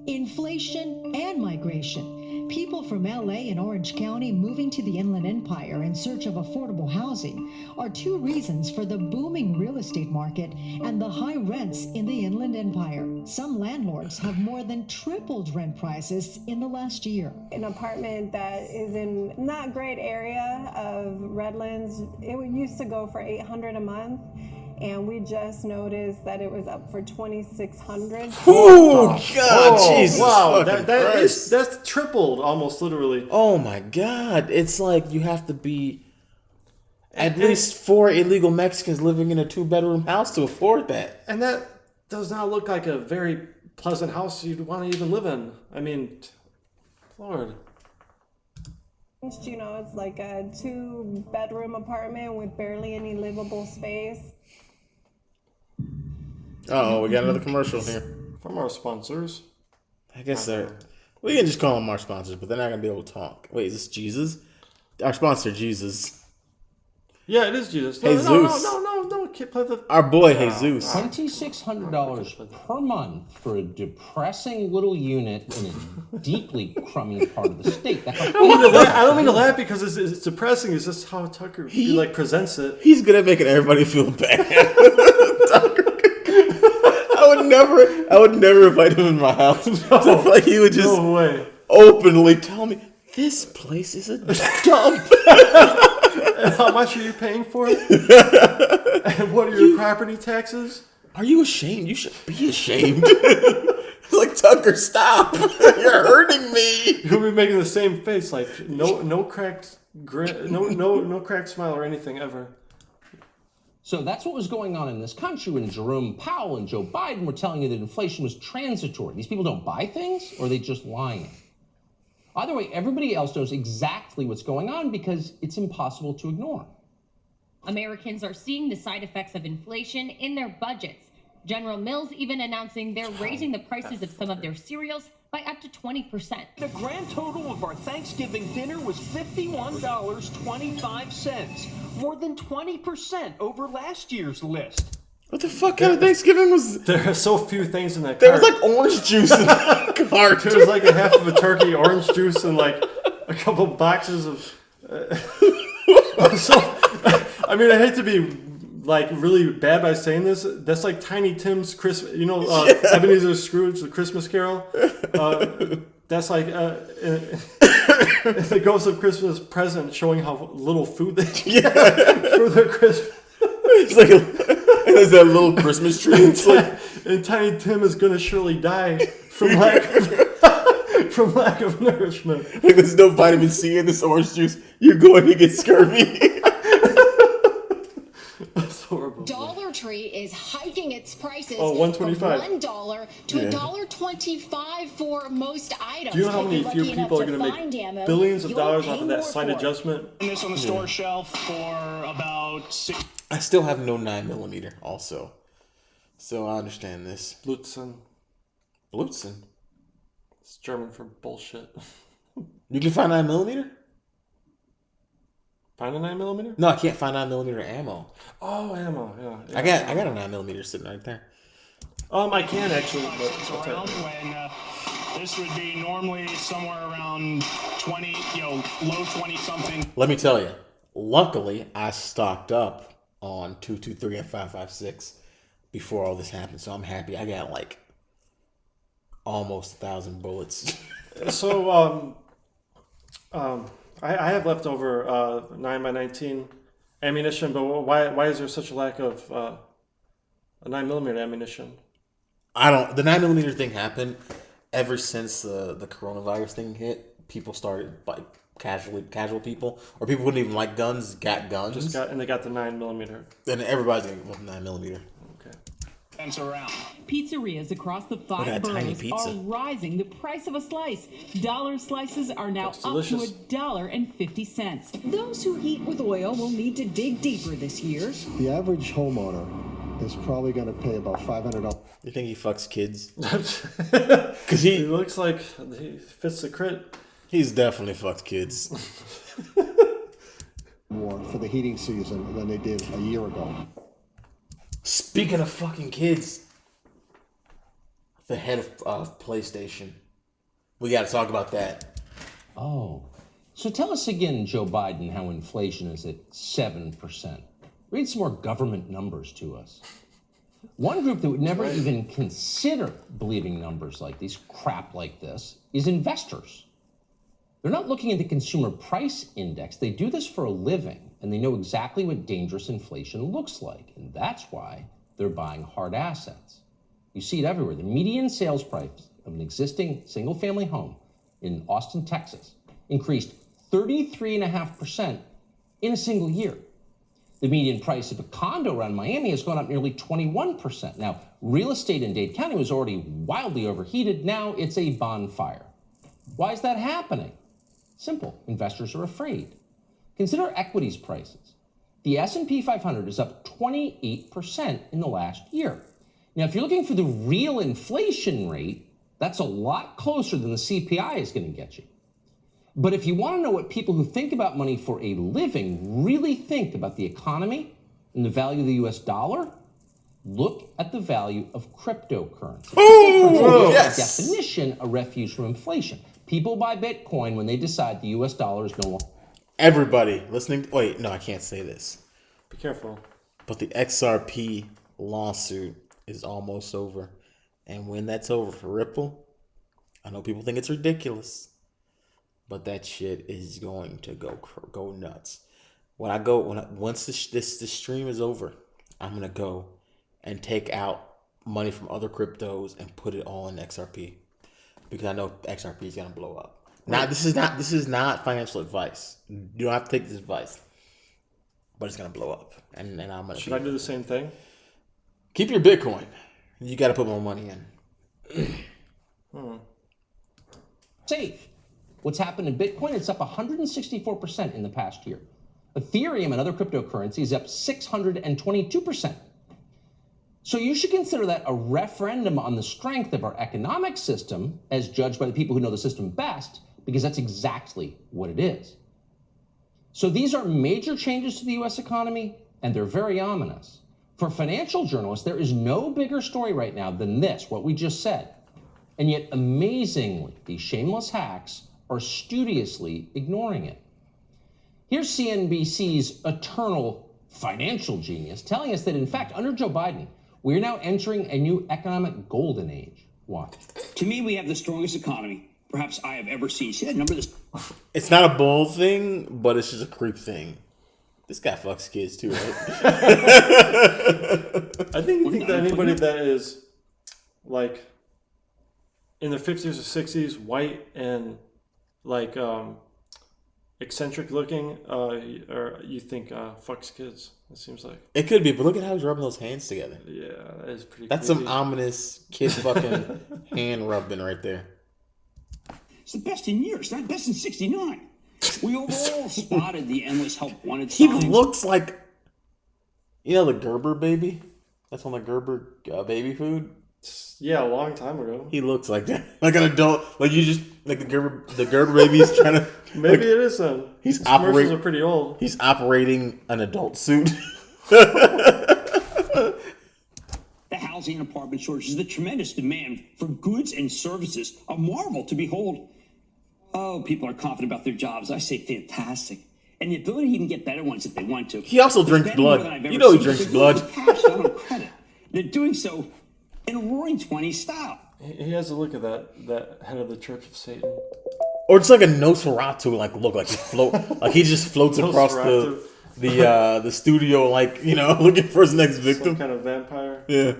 Inflation and migration. People from LA and Orange County moving to the Inland Empire in search of affordable housing are two reasons for the booming real estate market and the high rents in the Inland Empire. Some landlords have more than tripled rent prices in the last year. An apartment that is in not great area of Redlands, it used to go for $800 a month. And we just noticed that it was up for $2,600. Oh God, Jesus! Wow, that's tripled almost literally. Oh my God! It's like you have to be at least 4 illegal Mexicans living in a 2-bedroom house to afford that. And that does not look like a very pleasant house you'd want to even live in. I mean, Lord. You know, it's like a 2-bedroom apartment with barely any livable space. Oh, we got another commercial here. From our sponsors. I guess we can just call them our sponsors, but they're not going to be able to talk. Wait, is this Jesus? Our sponsor, Jesus. Yeah, it is Jesus. Jesus. No, play the... Our boy, Jesus. $2,600 per month for a depressing little unit in a deeply crummy part of the state. I don't mean to laugh because it's depressing. It's just how Tucker presents it. He's good at making everybody feel bad. Tucker. I would never invite him in my house. No, I feel like he would just openly tell me, this place is a dump. And how much are you paying for it? And what are your property taxes? Are you ashamed? You should be ashamed. Like, Tucker, stop. You're hurting me. You'll be making the same face, like no cracked grin, no cracked smile or anything ever. So that's what was going on in this country when Jerome Powell and Joe Biden were telling you that inflation was transitory. These people don't buy things, or are they just lying? Either way, everybody else knows exactly what's going on because it's impossible to ignore. Americans are seeing the side effects of inflation in their budgets. General Mills even announcing they're raising the prices of some of their cereals by up to 20%. The grand total of our Thanksgiving dinner was $51.25, more than 20% over last year's list. What the fuck kind of Thanksgiving was? There are so few things in that There cart. was like orange juice in the cart. There was like a half of a turkey, orange juice, and like a couple boxes of... I mean, I hate to be like really bad by saying this. That's like Tiny Tim's Christmas, Ebenezer Scrooge, the Christmas Carol. That's like the Ghost of Christmas Present, showing how little food they get for their Christmas. It's like there's that little Christmas tree. It's like And Tiny Tim is gonna surely die from lack of nourishment. Like, there's no vitamin C in this orange juice. You're going to get scurvy. That's horrible. Dollar Tree is hiking its prices $1.25 from $1 to $1.25 for most items. Do you know how many few people are going to make billions of dollars off of that slight adjustment? This on the store shelf for about $6. I still have no 9mm also. So I understand this. Blitzen. It's German for bullshit. You can find 9mm? Find a 9mm? No, I can't find 9mm ammo. Oh, ammo, yeah. I got a 9mm sitting right there. I can actually. Around when this would be normally somewhere around 20, low 20 something. Let me tell you. Luckily, I stocked up on 223 and 556 before all this happened, so I'm happy. I got like almost 1,000 bullets. So, I have leftover 9x19 ammunition, but why is there such a lack of 9mm ammunition? The 9mm thing happened ever since the coronavirus thing hit. People started, like, casual people, or people who didn't even like guns, got guns. And they got the 9mm. Then everybody's going to want 9mm. Okay. Around. Pizzerias across the 5 boroughs are rising the price of a slice. Dollar slices are now up to $1.50. Those who heat with oil will need to dig deeper this year. The average homeowner is probably going to pay about $500. You think he fucks kids? Because he looks like he fits the crit. He's definitely fucked kids. More for the heating season than they did a year ago. Speaking of fucking kids, the head of PlayStation. We got to talk about that. Oh. So tell us again, Joe Biden, how inflation is at 7%. Read some more government numbers to us. One group that would never even consider believing numbers like these, crap like this, is investors. They're not looking at the consumer price index. They do this for a living, and they know exactly what dangerous inflation looks like. And that's why they're buying hard assets. You see it everywhere. The median sales price of an existing single-family home in Austin, Texas, increased 33.5% in a single year. The median price of a condo around Miami has gone up nearly 21%. Now, real estate in Dade County was already wildly overheated. Now it's a bonfire. Why is that happening? Simple. Investors are afraid. Consider equities prices. The S&P 500 is up 28% in the last year. Now, if you're looking for the real inflation rate, that's a lot closer than the CPI is going to get you. But if you want to know what people who think about money for a living really think about the economy and the value of the US dollar, look at the value of cryptocurrency. Oh, yes. By definition, a refuge from inflation. People buy Bitcoin when they decide the US dollar is no longer. Everybody listening. Wait, no, I can't say this. Be careful. But the XRP lawsuit is almost over. And when that's over for Ripple, I know people think it's ridiculous, but that shit is going to go nuts. Once this stream is over, I'm gonna go and take out money from other cryptos and put it all in XRP, because I know XRP is gonna blow up. Now, this is not financial advice. You don't have to take this advice, but it's gonna blow up, and I'm gonna. Should I do the same thing? Keep your Bitcoin. You got to put more money in. Safe. What's happened in Bitcoin? It's up 164% in the past year. Ethereum and other cryptocurrencies is up 622%. So you should consider that a referendum on the strength of our economic system, as judged by the people who know the system best, because that's exactly what it is. So these are major changes to the US economy, and they're very ominous. For financial journalists, there is no bigger story right now than this, what we just said. And yet, amazingly, these shameless hacks are studiously ignoring it. Here's CNBC's eternal financial genius telling us that, in fact, under Joe Biden, we are now entering a new economic golden age. Why? To me, we have the strongest economy perhaps I have ever seen. See that number? It's not a bull thing, but it's just a creep thing. This guy fucks kids too, right? I think that anybody that is like in the 50s or 60s, white and like eccentric looking, or you think fucks kids. It seems like it could be, but look at how he's rubbing those hands together. Yeah, that is pretty. That's creepy. some ominous kid fucking hand rubbing right there. It's the best in years, not best in 69. We overall spotted the endless help wanted He signs. looks like, you know, the Gerber baby. That's on the Gerber baby food. Yeah, a long time ago. He looks like that, like an adult. Like you just like the Gerber baby's trying to. Maybe like, it is him. He's His commercials operating. are pretty old. He's operating an adult suit. The housing and apartment shortages, the tremendous demand for goods and services, a marvel to behold. Oh, people are confident about their jobs. I say fantastic. And the ability to even get better ones if they want to. He also drinks Spending more blood. than I've ever You know he seen. drinks They're blood. doing Cash out on credit. They're doing so in a roaring 20s style. He has a look at that head of the Church of Satan. Or it's like a Nosferatu, like look like he float, like he just floats across the studio, like, you know, looking for his next victim. Some kind of vampire. Yeah.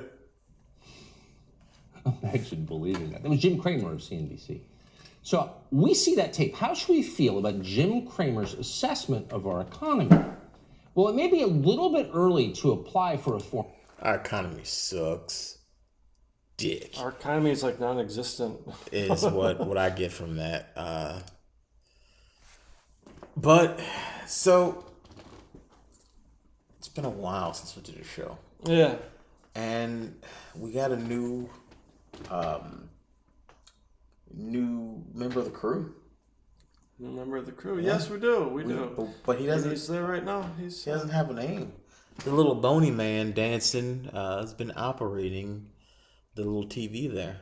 Imagine believing that. That was Jim Cramer of CNBC. So we see that tape. How should we feel about Jim Cramer's assessment of our economy? Well, it may be a little bit early to apply for reform. Our economy sucks. Dick. Our economy is like non-existent. Is what I get from that. But so it's been a while since we did a show. Yeah. And we got a new member of the crew. New member of the crew. Yes, we do. We do. But he doesn't. He's there right now. He doesn't have a name. The little bony man dancing has been operating the little TV there.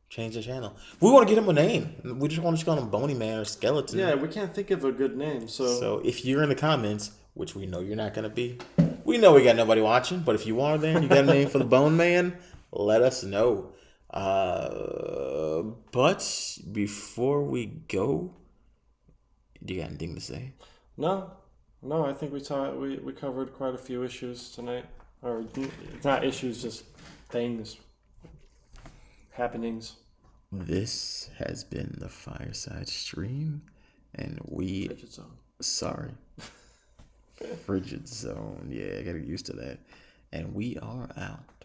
Change the channel. We want to get him a name. We just want to call him Bony Man or Skeleton. Yeah, we can't think of a good name. So if you're in the comments, which we know you're not going to be, we know we got nobody watching. But if you are there and you got a name for the Bone Man, let us know. But before we go, do you got anything to say? No, I think we covered quite a few issues tonight, or not issues, just things, happenings. This has been the Fireside Stream, and we Frigid Zone. Sorry, Frigid Zone. Yeah, I gotta get used to that, and we are out.